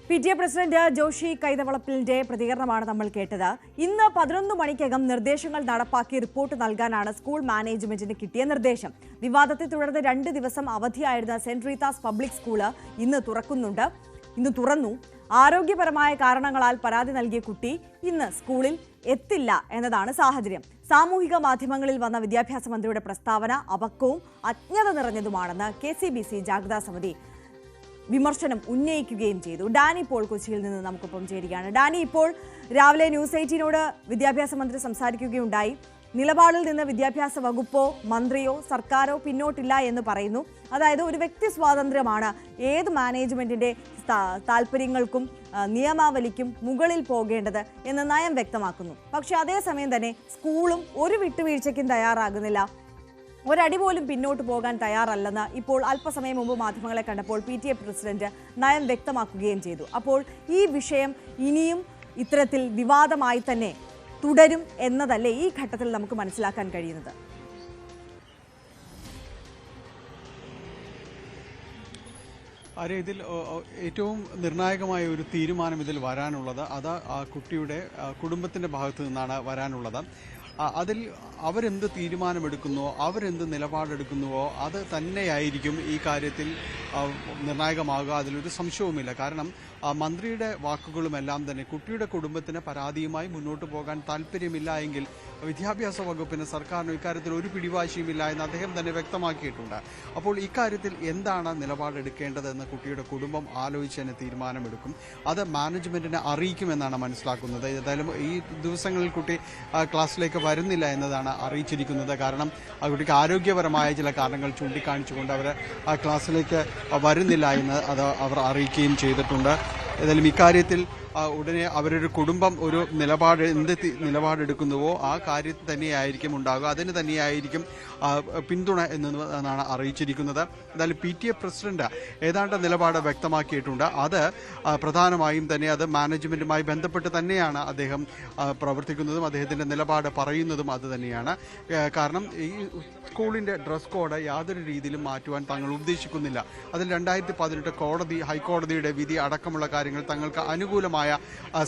PTA പ്രസിഡന്റ് ജോഷി കൈതവളപ്പിലിന്റെ പ്രതികരണമാണ് നമ്മൾ കേട്ടത്. ഇന്ന് 11 മണിക്കകം നിർദ്ദേശങ്ങൾ നടപ്പാക്കി റിപ്പോർട്ട് നൽകാനാണ് സ്കൂൾ മാനേജ്മെന്റിന് കിട്ടിയ നിർദ്ദേശം. വിവാദത്തെ തുടർന്ന് 2 ദിവസം അവധിയായിരുന്ന സെന്റ് റീത്താസ് പബ്ലിക് സ്കൂള് ഇന്ന് തുറന്നു. ആരോഗ്യപരമായ കാരണങ്ങളാൽ പരാതി നൽകിയ കുട്ടി ഇന്ന് സ്കൂളിൽ എത്തില്ല എന്നതാണ് സാഹചര്യം. സാമൂഹിക മാധ്യമങ്ങളിൽ വന്ന വിദ്യാഭ്യാസ മന്ത്രിയുടെ പ്രസ്താവന അപക്വവും അജ്ഞത നിറഞ്ഞതുമാണെന്ന് KCBC ജാഗ്രതാ സമിതി വിമർശനം ഉന്നയിക്കുകയും ചെയ്തു. ഡാനി പോൾ കൊച്ചിയിൽ നിന്ന് നമുക്കൊപ്പം ചേരുകയാണ്. ഡാനി, ഇപ്പോൾ രാവിലെ ന്യൂസ് 18നോട് വിദ്യാഭ്യാസ മന്ത്രി സംസാരിക്കുകയുണ്ടായി. നിലപാടിൽ നിന്ന് വിദ്യാഭ്യാസ വകുപ്പോ മന്ത്രിയോ സർക്കാരോ പിന്നോട്ടില്ല എന്ന് പറയുന്നു. അതായത് ഒരു വ്യക്തി സ്വാതന്ത്ര്യമാണ് ഏത് മാനേജ്മെന്റിന്റെ താല്പര്യങ്ങൾക്കും നിയമാവലിക്കും മുകളിൽ പോകേണ്ടത് എന്ന് നയം വ്യക്തമാക്കുന്നു. പക്ഷെ അതേസമയം തന്നെ സ്കൂളും ഒരു വിട്ടുവീഴ്ചയ്ക്കും തയ്യാറാകുന്നില്ല, ഒരടി പോലും പിന്നോട്ട് പോകാൻ തയ്യാറല്ലെന്ന് ഇപ്പോൾ അല്പസമയം മുമ്പ് മാധ്യമങ്ങളെ കണ്ടപ്പോൾ PTA പ്രസിഡന്റ് നയം വ്യക്തമാക്കുകയും ചെയ്തു. അപ്പോൾ ഈ വിഷയം ഇനിയും ഇത്തരത്തിൽ വിവാദമായി തന്നെ തുടരും എന്നതല്ലേ ഈ ഘട്ടത്തിൽ നമുക്ക് മനസ്സിലാക്കാൻ കഴിയുന്നത്? ഇതിൽ ഏറ്റവും നിർണായകമായ ഒരു തീരുമാനം ഇതിൽ വരാനുള്ളത് അത് ആ കുട്ടിയുടെ കുടുംബത്തിന്റെ ഭാഗത്തു നിന്നാണ് വരാനുള്ളത്. അതിൽ അവരെന്ത് തീരുമാനമെടുക്കുന്നുവോ അവരെന്ത് നിലപാടെടുക്കുന്നുവോ അത് തന്നെയായിരിക്കും ഈ കാര്യത്തിൽ നിർണായകമാകുക. അതിലൊരു സംശയവുമില്ല. കാരണം മന്ത്രിയുടെ വാക്കുകളുമെല്ലാം തന്നെ കുട്ടിയുടെ കുടുംബത്തിന് പരാതിയുമായി മുന്നോട്ട് പോകാൻ താല്പര്യമില്ല എങ്കിൽ വിദ്യാഭ്യാസ വകുപ്പിന് സർക്കാരിന് ഇക്കാര്യത്തിൽ ഒരു പിടിവാശിയുമില്ല എന്ന് അദ്ദേഹം തന്നെ വ്യക്തമാക്കിയിട്ടുണ്ട്. അപ്പോൾ ഇക്കാര്യത്തിൽ എന്താണ് നിലപാടെടുക്കേണ്ടതെന്ന് കുട്ടിയുടെ കുടുംബം ആലോചിച്ച് തന്നെ തീരുമാനമെടുക്കും. അത് മാനേജ്മെന്റിനെ അറിയിക്കുമെന്നാണ് മനസ്സിലാക്കുന്നത്. ഏതായാലും ഈ ദിവസങ്ങളിൽ കുട്ടി ക്ലാസ്സിലേക്ക് വരുന്നില്ല എന്നതാണ് അറിയിച്ചിരിക്കുന്നത്. കാരണം ആ കുട്ടിക്ക് ആരോഗ്യപരമായ ചില കാരണങ്ങൾ ചൂണ്ടിക്കാണിച്ചുകൊണ്ട് അവർ ആ ക്ലാസ്സിലേക്ക് വരുന്നില്ല എന്ന് അവർ അറിയിക്കുകയും ചെയ്തിട്ടുണ്ട്. ഏതായാലും ഇക്കാര്യത്തിൽ ഉടനെ അവരൊരു കുടുംബം ഒരു നിലപാടെടുക്കുന്നുവോ ആ കാര്യത്തിൽ തന്നെയായിരിക്കും ഉണ്ടാകുക, അതിന് തന്നെയായിരിക്കും പിന്തുണ എന്നാണ് അറിയിച്ചിരിക്കുന്നത്. എന്തായാലും PTA പ്രസിഡന്റ് ഏതാണ്ട് നിലപാട് വ്യക്തമാക്കിയിട്ടുണ്ട്. അത് പ്രധാനമായും തന്നെ അത് മാനേജ്മെന്റുമായി ബന്ധപ്പെട്ട് തന്നെയാണ് അദ്ദേഹം പ്രവർത്തിക്കുന്നതും അദ്ദേഹത്തിന്റെ നിലപാട് പറയുന്നതും അത് തന്നെയാണ്. കാരണം ഈ സ്കൂളിന്റെ ഡ്രസ് കോഡ് യാതൊരു രീതിയിലും മാറ്റുവാൻ തങ്ങൾ ഉദ്ദേശിക്കുന്നില്ല. അതിൽ 2018 ഹൈക്കോടതിയുടെ വിധി അടക്കമുള്ള കാര്യങ്ങൾ തങ്ങൾക്ക് അനുകൂലമായ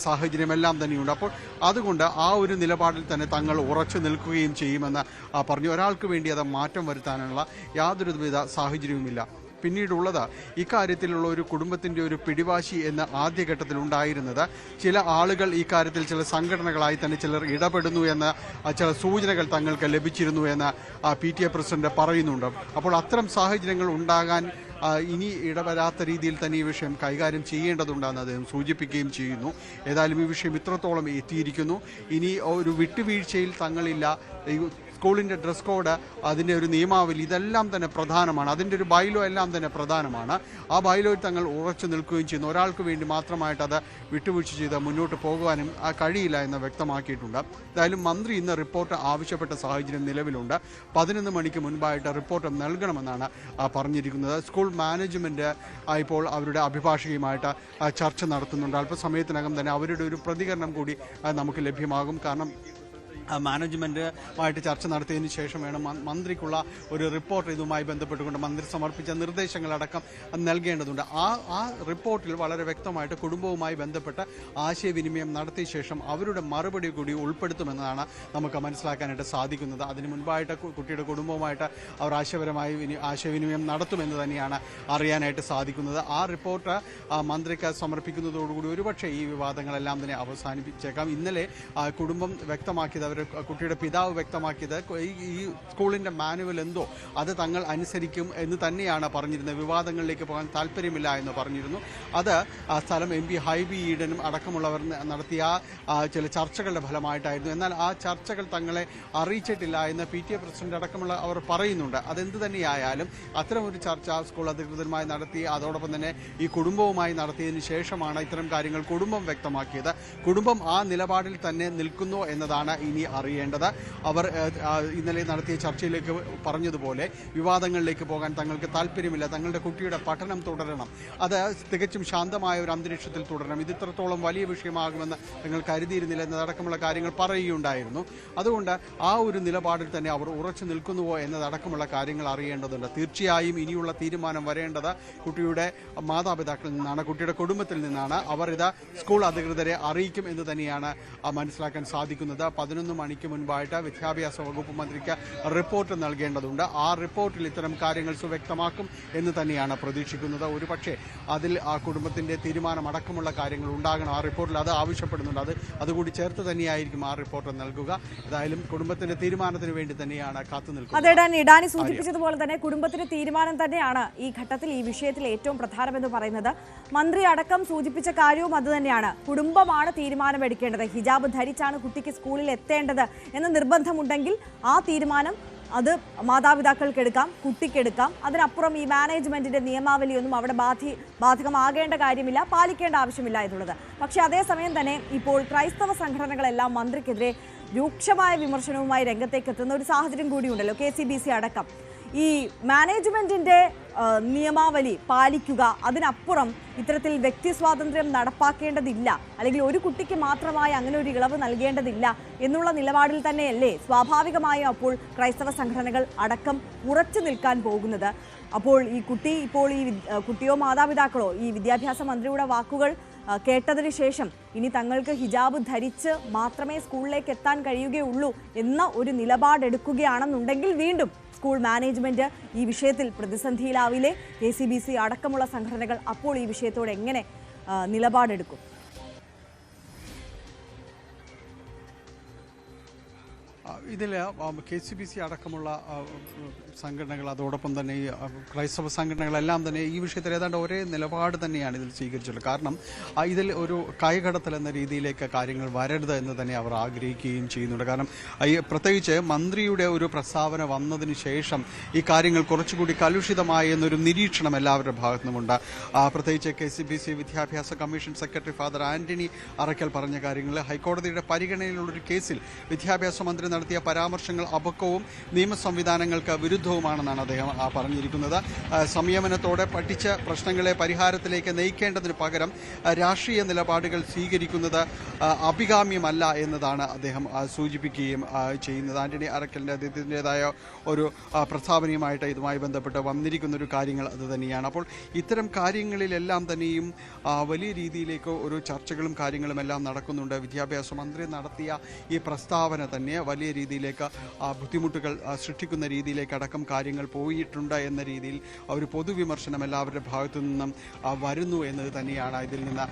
സാഹചര്യമെല്ലാം തന്നെയുണ്ട്. അപ്പോൾ അതുകൊണ്ട് ആ ഒരു നിലപാടിൽ തന്നെ തങ്ങൾ ഉറച്ചു നിൽക്കുകയും ചെയ്യുമെന്ന് പറഞ്ഞു. ഒരാൾക്ക് വേണ്ടി അത് മാറ്റം വരുത്താനുള്ള യാതൊരുവിധ സാഹചര്യവുമില്ല. പിന്നീടുള്ളത് ഇക്കാര്യത്തിലുള്ള ഒരു കുടുംബത്തിന്റെ ഒരു പിടിവാശി എന്ന ആദ്യഘട്ടത്തിൽ ഉണ്ടായിരുന്നത് ചില ആളുകൾ ഈ കാര്യത്തിൽ ചില സംഘടനകളായി തന്നെ ചിലർ ഇടപെടുന്നു എന്ന ചില സൂചനകൾ തങ്ങൾക്ക് ലഭിച്ചിരുന്നു എന്ന് PTA പ്രസിഡന്റ് പറയുന്നുണ്ട്. അപ്പോൾ അത്തരം സാഹചര്യങ്ങൾ ഉണ്ടാകാൻ ഇനി ഇടവരാത്ത രീതിയിൽ തന്നെ ഈ വിഷയം കൈകാര്യം ചെയ്യേണ്ടതുണ്ടെന്ന് അദ്ദേഹം സൂചിപ്പിക്കുകയും ചെയ്യുന്നു. ഏതായാലും ഈ വിഷയം ഇത്രത്തോളം എത്തിയിരിക്കുന്നു. ഇനി ഒരു വിട്ടുവീഴ്ചയിൽ തങ്ങളില്ല. ഈ സ്കൂളിൻ്റെ ഡ്രസ് കോഡ്, അതിൻ്റെ ഒരു നിയമാവലി, ഇതെല്ലാം തന്നെ പ്രധാനമാണ്. അതിൻ്റെ ഒരു ബൈലോ എല്ലാം തന്നെ പ്രധാനമാണ്. ആ ബൈലോയിൽ തങ്ങൾ ഉറച്ചു നിൽക്കുകയും ചെയ്യുന്നു. ഒരാൾക്ക് വേണ്ടി മാത്രമായിട്ട് അത് വിട്ടുവീഴ്ച ചെയ്ത് മുന്നോട്ട് പോകുവാനും കഴിയില്ല എന്ന് വ്യക്തമാക്കിയിട്ടുണ്ട്. എന്തായാലും മന്ത്രി ഇന്ന് റിപ്പോർട്ട് ആവശ്യപ്പെട്ട സാഹചര്യം നിലവിലുണ്ട്. 11 മണിക്ക് മുൻപായിട്ട് റിപ്പോർട്ട് നൽകണമെന്നാണ് പറഞ്ഞിരിക്കുന്നത്. സ്കൂൾ മാനേജ്മെന്റ് ഇപ്പോൾ അവരുടെ അഭിഭാഷകയുമായിട്ട് ചർച്ച നടത്തുന്നുണ്ട്. അല്പസമയത്തിനകം തന്നെ അവരുടെ ഒരു പ്രതികരണം കൂടി നമുക്ക് ലഭ്യമാകും. കാരണം മാനേജ്മെന്റുമായിട്ട് ചർച്ച നടത്തിയതിനു ശേഷം വേണം മന്ത്രിക്കുള്ള ഒരു റിപ്പോർട്ട് ഇതുമായി ബന്ധപ്പെട്ടുകൊണ്ട് മന്ത്രി സമർപ്പിച്ച നിർദ്ദേശങ്ങളടക്കം നൽകേണ്ടതുണ്ട്. ആ റിപ്പോർട്ടിൽ വളരെ വ്യക്തമായിട്ട് കുടുംബവുമായി ബന്ധപ്പെട്ട് ആശയവിനിമയം നടത്തിയ ശേഷം അവരുടെ മറുപടി കൂടി ഉൾപ്പെടുത്തുമെന്നാണ് നമുക്ക് മനസ്സിലാക്കാനായിട്ട് സാധിക്കുന്നത്. അതിന് മുൻപായിട്ട് കുട്ടിയുടെ കുടുംബവുമായിട്ട് അവർ ആശയവിനിമയം നടത്തുമെന്ന് തന്നെയാണ് അറിയാനായിട്ട് സാധിക്കുന്നത്. ആ റിപ്പോർട്ട് മന്ത്രിക്ക് സമർപ്പിക്കുന്നതോടുകൂടി ഒരുപക്ഷെ ഈ വിവാദങ്ങളെല്ലാം തന്നെ അവസാനിപ്പിച്ചേക്കാം. ഇന്നലെ കുടുംബം വ്യക്തമാക്കിയത്, കുട്ടിയുടെ പിതാവ് വ്യക്തമാക്കിയത്, ഈ സ്കൂളിന്റെ മാനുവൽ എന്തോ അത് തങ്ങൾ അനുസരിക്കും എന്ന് തന്നെയാണ് പറഞ്ഞിരുന്നത്. വിവാദങ്ങളിലേക്ക് പോകാൻ താല്പര്യമില്ല എന്ന് പറഞ്ഞിരുന്നു. അത് സ്ഥലം MP ഹൈബി ഈഡനും അടക്കമുള്ളവർ നടത്തിയ ചില ചർച്ചകളുടെ ഫലമായിട്ടായിരുന്നു. എന്നാൽ ആ ചർച്ചകൾ തങ്ങളെ അറിയിച്ചിട്ടില്ല എന്ന് PTA പ്രസിഡന്റ് അടക്കമുള്ള അവർ പറയുന്നുണ്ട്. അതെന്ത് തന്നെയായാലും അത്തരമൊരു ചർച്ച സ്കൂൾ അധികൃതരുമായി നടത്തി, അതോടൊപ്പം തന്നെ ഈ കുടുംബവുമായി നടത്തിയതിനു ശേഷമാണ് ഇത്തരം കാര്യങ്ങൾ കുടുംബം വ്യക്തമാക്കിയത്. കുടുംബം ആ നിലപാടിൽ തന്നെ നിൽക്കുന്നു എന്നതാണ് ഇനി ഇനി അറിയേണ്ടത്. അവർ ഇന്നലെ നടത്തിയ ചർച്ചയിലേക്ക് പറഞ്ഞതുപോലെ വിവാദങ്ങളിലേക്ക് പോകാൻ തങ്ങൾക്ക് താല്പര്യമില്ല. തങ്ങളുടെ കുട്ടിയുടെ പഠനം തുടരണം, അത് തികച്ചും ശാന്തമായ ഒരു അന്തരീക്ഷത്തിൽ തുടരണം. ഇത് ഇത്രത്തോളം വലിയ വിഷയമാകുമെന്ന് തങ്ങൾ കരുതിയിരുന്നില്ല എന്നതടക്കമുള്ള കാര്യങ്ങൾ പറയുകയുണ്ടായിരുന്നു. അതുകൊണ്ട് ആ ഒരു നിലപാടിൽ തന്നെ അവർ ഉറച്ചു നിൽക്കുന്നുവോ എന്നതടക്കമുള്ള കാര്യങ്ങൾ അറിയേണ്ടതുണ്ട്. തീർച്ചയായും ഇനിയുള്ള തീരുമാനം വരേണ്ടത് കുട്ടിയുടെ മാതാപിതാക്കളിൽ നിന്നാണ്, കുട്ടിയുടെ കുടുംബത്തിൽ നിന്നാണ്. അവർ ഇത് സ്കൂൾ അധികൃതരെ അറിയിക്കും എന്ന് തന്നെയാണ് മനസ്സിലാക്കാൻ സാധിക്കുന്നത്. 11 മണിക്ക് മുൻപായിട്ട് വിദ്യാഭ്യാസ വകുപ്പ് മന്ത്രിക്ക് റിപ്പോർട്ട് നൽകേണ്ടതുണ്ട്. ആ റിപ്പോർട്ടിൽ ഇത്തരം കാര്യങ്ങൾ സുവ്യക്തമാക്കും എന്ന് തന്നെയാണ് പ്രതീക്ഷിക്കുന്നത്. ഒരുപക്ഷെ അതിൽ ആ കുടുംബത്തിന്റെ തീരുമാനം അടക്കമുള്ള കാര്യങ്ങൾ ഉണ്ടാകണം. ആ റിപ്പോർട്ടിൽ അത് ആവശ്യപ്പെടുന്നുണ്ട്. അതുകൂടി ചേർത്ത് തന്നെയായിരിക്കും ആ റിപ്പോർട്ട് നൽകുക. ഏതായാലും കുടുംബത്തിന്റെ തീരുമാനത്തിന് വേണ്ടി തന്നെയാണ് കാത്തുനിൽക്കുന്നത്. അതെ ഡാനി സൂചിപ്പിച്ചതുപോലെ തന്നെ കുടുംബത്തിന്റെ തീരുമാനം തന്നെയാണ് ഈ ഘട്ടത്തിൽ ഈ വിഷയത്തിൽ ഏറ്റവും പ്രധാനമെന്ന് പറയുന്നത്. മന്ത്രി അടക്കം സൂചിപ്പിച്ച കാര്യവും അത് തന്നെയാണ്. കുടുംബമാണ് തീരുമാനമെടുക്കേണ്ടത്. ഹിജാബ് ധരിച്ചാണ് കുട്ടിക്ക് സ്കൂളിൽ എത്തേണ്ടത് എന്ന നിർബന്ധമുണ്ടെങ്കിൽ ആ തീരുമാനം അത് മാതാപിതാക്കൾക്കെടുക്കാം, കുട്ടിക്കെടുക്കാം. അതിനപ്പുറം ഈ മാനേജ്മെന്റിന്റെ നിയമാവലിയൊന്നും അവിടെ ബാധകമാകേണ്ട കാര്യമില്ല, പാലിക്കേണ്ട ആവശ്യമില്ല എന്നുള്ളത്. പക്ഷേ അതേസമയം തന്നെ ഇപ്പോൾ ക്രൈസ്തവ സംഘടനകളെല്ലാം മന്ത്രിക്കെതിരെ രൂക്ഷമായ വിമർശനവുമായി രംഗത്തേക്ക് എത്തുന്ന ഒരു സാഹചര്യം കൂടിയുണ്ടല്ലോ. KCBC അടക്കം ഈ മാനേജ്മെന്റിന്റെ നിയമാവലി പാലിക്കുക, അതിനപ്പുറം ഇത്തരത്തിൽ വ്യക്തി സ്വാതന്ത്ര്യം നടപ്പാക്കേണ്ടതില്ല, അല്ലെങ്കിൽ ഒരു കുട്ടിക്ക് മാത്രമായി അങ്ങനെ ഒരു ഇളവ് നൽകേണ്ടതില്ല എന്നുള്ള നിലപാടിൽ തന്നെയല്ലേ സ്വാഭാവികമായും അപ്പോൾ ക്രൈസ്തവ സംഘടനകൾ അടക്കം ഉറച്ചു നിൽക്കാൻ പോകുന്നത്. അപ്പോൾ ഈ കുട്ടിയോ മാതാപിതാക്കളോ ഈ വിദ്യാഭ്യാസ മന്ത്രിയുടെ വാക്കുകൾ കേട്ടതിന് ശേഷം ഇനി തങ്ങൾക്ക് ഹിജാബ് ധരിച്ച് മാത്രമേ സ്കൂളിലേക്ക് എത്താൻ കഴിയുകയുള്ളൂ എന്ന ഒരു നിലപാടെടുക്കുകയാണെന്നുണ്ടെങ്കിൽ വീണ്ടും സ്കൂൾ മാനേജ്മെന്റ് ഈ വിഷയത്തിൽ പ്രതിസന്ധിയിലാവില്ലേ? KCBC അടക്കമുള്ള സംഘടനകൾ അപ്പോൾ ഈ വിഷയത്തോട് എങ്ങനെ നിലപാടെടുക്കും? ഇതിൽ KCBC അടക്കമുള്ള സംഘടനകൾ, അതോടൊപ്പം തന്നെ ഈ ക്രൈസ്തവ സംഘടനകളെല്ലാം തന്നെ ഈ വിഷയത്തിൽ ഏതാണ്ട് ഒരേ നിലപാട് തന്നെയാണ് ഇതിൽ സ്വീകരിച്ചിട്ടുള്ളത്. കാരണം ഇതിൽ ഒരു കൈകടത്തൽ എന്ന രീതിയിലേക്ക് കാര്യങ്ങൾ വരരുത് എന്ന് തന്നെ അവർ ആഗ്രഹിക്കുകയും ചെയ്യുന്നുണ്ട്. കാരണം പ്രത്യേകിച്ച് മന്ത്രിയുടെ ഒരു പ്രസ്താവന വന്നതിന് ശേഷം ഈ കാര്യങ്ങൾ കുറച്ചുകൂടി കലുഷിതമായി എന്നൊരു നിരീക്ഷണം എല്ലാവരുടെ ഭാഗത്തുനിന്നുമുണ്ട്. പ്രത്യേകിച്ച് KCBC വിദ്യാഭ്യാസ commission secretary father Antony Arakkal പറഞ്ഞ കാര്യങ്ങൾ ഹൈക്കോടതിയുടെ പരിഗണനയിലുള്ളൊരു കേസിൽ വിദ്യാഭ്യാസ മന്ത്രി നടത്തിയ പരാമർശങ്ങൾ അപക്വവും നിയമ സംവിധാനങ്ങൾക്ക് വിരുദ്ധവുമാണെന്നാണ് അദ്ദേഹം പറഞ്ഞിരിക്കുന്നത്. സംയമനത്തോടെ പഠിച്ച പ്രശ്നങ്ങളെ പരിഹാരത്തിലേക്ക് നയിക്കേണ്ടതിന് പകരം രാഷ്ട്രീയ നിലപാടുകൾ സ്വീകരിക്കുന്നത് അഭികാമ്യമല്ല എന്നതാണ് അദ്ദേഹം സൂചിപ്പിക്കുകയും ചെയ്യുന്നത്. ആന്റണി അറക്കലിൻ്റെ അദ്ദേഹത്തിൻ്റെതായ ഒരു പ്രസ്താവനയുമായിട്ട് ഇതുമായി ബന്ധപ്പെട്ട് വന്നിരിക്കുന്ന ഒരു കാര്യങ്ങൾ അത് തന്നെയാണ്. അപ്പോൾ ഇത്തരം കാര്യങ്ങളിലെല്ലാം തന്നെയും വലിയ രീതിയിലേക്ക് ഒരു ചർച്ചകളും കാര്യങ്ങളും എല്ലാം നടക്കുന്നുണ്ട്. വിദ്യാഭ്യാസ മന്ത്രി നടത്തിയ ഈ പ്രസ്താവന തന്നെ വലിയ രീതിയിലേക്ക് ബുദ്ധിമുട്ടുകൾ സൃഷ്ടിക്കുന്ന രീതിയിലേക്ക് അടക്കം കാര്യങ്ങൾ പോയിട്ടുണ്ട് എന്ന രീതിയിൽ ഒരു പൊതുവിമർശനം എല്ലാവരുടെ ഭാഗത്തു നിന്നും വരുന്നു എന്നത് തന്നെയാണ് ഇതിൽ നിന്ന്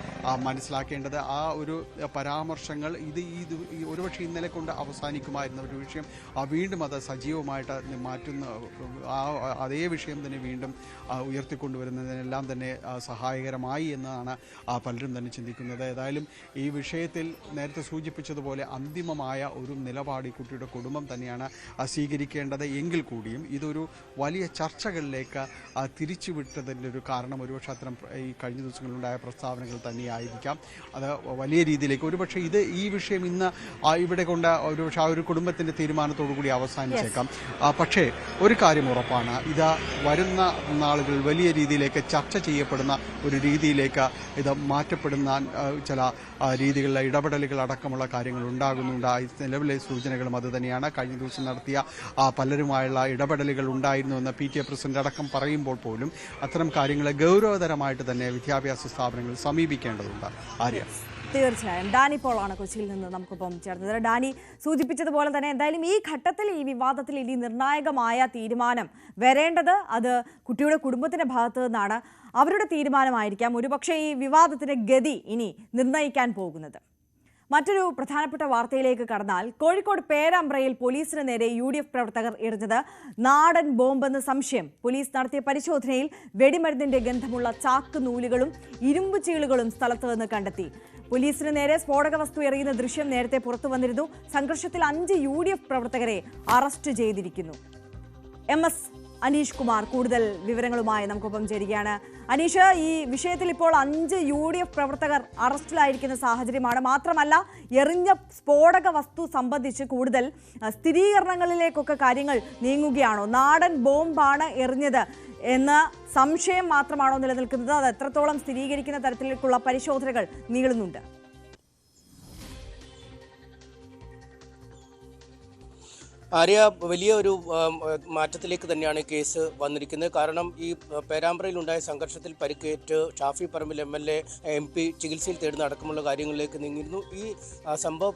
മനസ്സിലാക്കേണ്ടത്. ആ ഒരു പരാമർശങ്ങൾ ഇത് ഒരുപക്ഷെ ഇന്നലെ കൊണ്ട് അവസാനിക്കുമായിരുന്ന ഒരു വിഷയം വീണ്ടും അത് സജീവമായിട്ട് മാറ്റുന്ന അതേ വിഷയം തന്നെ വീണ്ടും ഉയർത്തിക്കൊണ്ടുവരുന്നതിനെല്ലാം തന്നെ സഹായകരമായി എന്നാണ് പലരും തന്നെ ചിന്തിക്കുന്നത്. ഏതായാലും ഈ വിഷയത്തിൽ നേരത്തെ സൂചിപ്പിച്ചതുപോലെ അന്തിമമായ ഒരു നിലപാട് ഈ കുട്ടിയുടെ കുടുംബം തന്നെയാണ് സ്വീകരിക്കേണ്ടത്. എങ്കിൽ കൂടിയും ഇതൊരു വലിയ ചർച്ചകളിലേക്ക് തിരിച്ചുവിട്ടതിൻ്റെ ഒരു കാരണം ഒരുപക്ഷെ അത്തരം ഈ കഴിഞ്ഞ ദിവസങ്ങളിലുണ്ടായ പ്രസ്താവനകൾ തന്നെയായിരിക്കാം. അത് വലിയ രീതിയിലേക്ക് ഒരുപക്ഷെ ഈ വിഷയം ഇന്ന് ഇവിടെ കൊണ്ട് ഒരുപക്ഷെ ആ ഒരു കുടുംബത്തിൻ്റെ തീരുമാനത്തോടു കൂടി അവസാനിച്ചേക്കാം. പക്ഷേ ഒരു കാര്യം ഉറപ്പാണ്, ഇത് വരുന്ന നാളുകളിൽ വലിയ രീതിയിലേക്ക് ചർച്ച ചെയ്യപ്പെടുന്ന ഒരു രീതിയിലേക്ക് ഇത് മാറ്റപ്പെടുന്ന ചില രീതികളിലെ ഇടപെടലുകൾ അടക്കമുള്ള കാര്യങ്ങൾ ഉണ്ടാകുന്നുണ്ട്. നിലവിലെ സൂചനകളും അത് തന്നെയാണ്. കഴിഞ്ഞ ദിവസം നടത്തിയ പലരുമായുള്ള ഇടപെടലുകൾ ഉണ്ടായിരുന്നുവെന്ന് PTA പ്രസിഡന്റ് അടക്കം പറയുമ്പോൾ പോലും അത്തരം കാര്യങ്ങളെ ഗൗരവതരമായിട്ട് തന്നെ വിദ്യാഭ്യാസ സ്ഥാപനങ്ങൾ സമീപിക്കേണ്ടതുണ്ട്. ആര്യ, തീർച്ചയായും ഡാനി പോളാണ് കൊച്ചിയിൽ നിന്ന് നമുക്കൊപ്പം ചേർന്നത്. ഡാനി സൂചിപ്പിച്ചതുപോലെ തന്നെ എന്തായാലും ഈ ഘട്ടത്തിൽ ഈ വിവാദത്തിൽ ഇനി നിർണായകമായ തീരുമാനം വരേണ്ടത് അത് കുട്ടിയുടെ കുടുംബത്തിന്റെ ഭാഗത്തു നിന്നാണ്. അവരുടെ തീരുമാനമായിരിക്കാം ഒരുപക്ഷെ ഈ വിവാദത്തിന്റെ ഗതി ഇനി നിർണ്ണയിക്കാൻ പോകുന്നത്. മറ്റൊരു പ്രധാനപ്പെട്ട വാർത്തയിലേക്ക് കടന്നാൽ കോഴിക്കോട് പേരാമ്പ്രയിൽ പോലീസിന് നേരെ UDF പ്രവർത്തകർ എറിഞ്ഞത് നാടൻ ബോംബെന്ന് സംശയം. പോലീസ് നടത്തിയ പരിശോധനയിൽ വെടിമരുന്നിന്റെ ഗന്ധമുള്ള ചാക്ക് നൂലുകളും ഇരുമ്പ് ചീളുകളും സ്ഥലത്ത് നിന്ന് കണ്ടെത്തി. പോലീസിന് നേരെ സ്ഫോടക വസ്തു എറിയുന്ന ദൃശ്യം നേരത്തെ പുറത്തു വന്നിരുന്നു. സംഘർഷത്തിൽ 5 UDF പ്രവർത്തകരെ അറസ്റ്റ് ചെയ്തിരിക്കുന്നു. MS അനീഷ് കുമാർ കൂടുതൽ വിവരങ്ങളുമായി നമുക്കൊപ്പം ചേരുകയാണ്. അനീഷ്, ഈ വിഷയത്തിൽ ഇപ്പോൾ 5 UDF പ്രവർത്തകർ അറസ്റ്റിലായിരിക്കുന്ന സാഹചര്യമാണ്. മാത്രമല്ല, എറിഞ്ഞ സ്ഫോടക വസ്തു സംബന്ധിച്ച് കൂടുതൽ സ്ഥിരീകരണങ്ങളിലേക്കൊക്കെ കാര്യങ്ങൾ നീങ്ങുകയാണോ? നാടൻ ബോംബാണ് എറിഞ്ഞത് എന്ന സംശയം മാത്രമാണോ നിലനിൽക്കുന്നത്? അത് എത്രത്തോളം സ്ഥിരീകരിക്കുന്ന തരത്തിലേക്കുള്ള പരിശോധനകൾ നീളുന്നുണ്ട്? ആര്യ, വലിയ ഒരു മാറ്റത്തിലേക്ക് തന്നെയാണ് കേസ് വന്നിരിക്കുന്നത്. കാരണം ഈ പേരാമ്പ്രയിലുണ്ടായ സംഘർഷത്തിൽ പരിക്കേറ്റ് ഷാഫി പറമ്പിൽ MLA MP ചികിത്സയിൽ തേടുന്ന അടക്കമുള്ള കാര്യങ്ങളിലേക്ക് നീങ്ങിയിരുന്നു. ഈ സംഭവ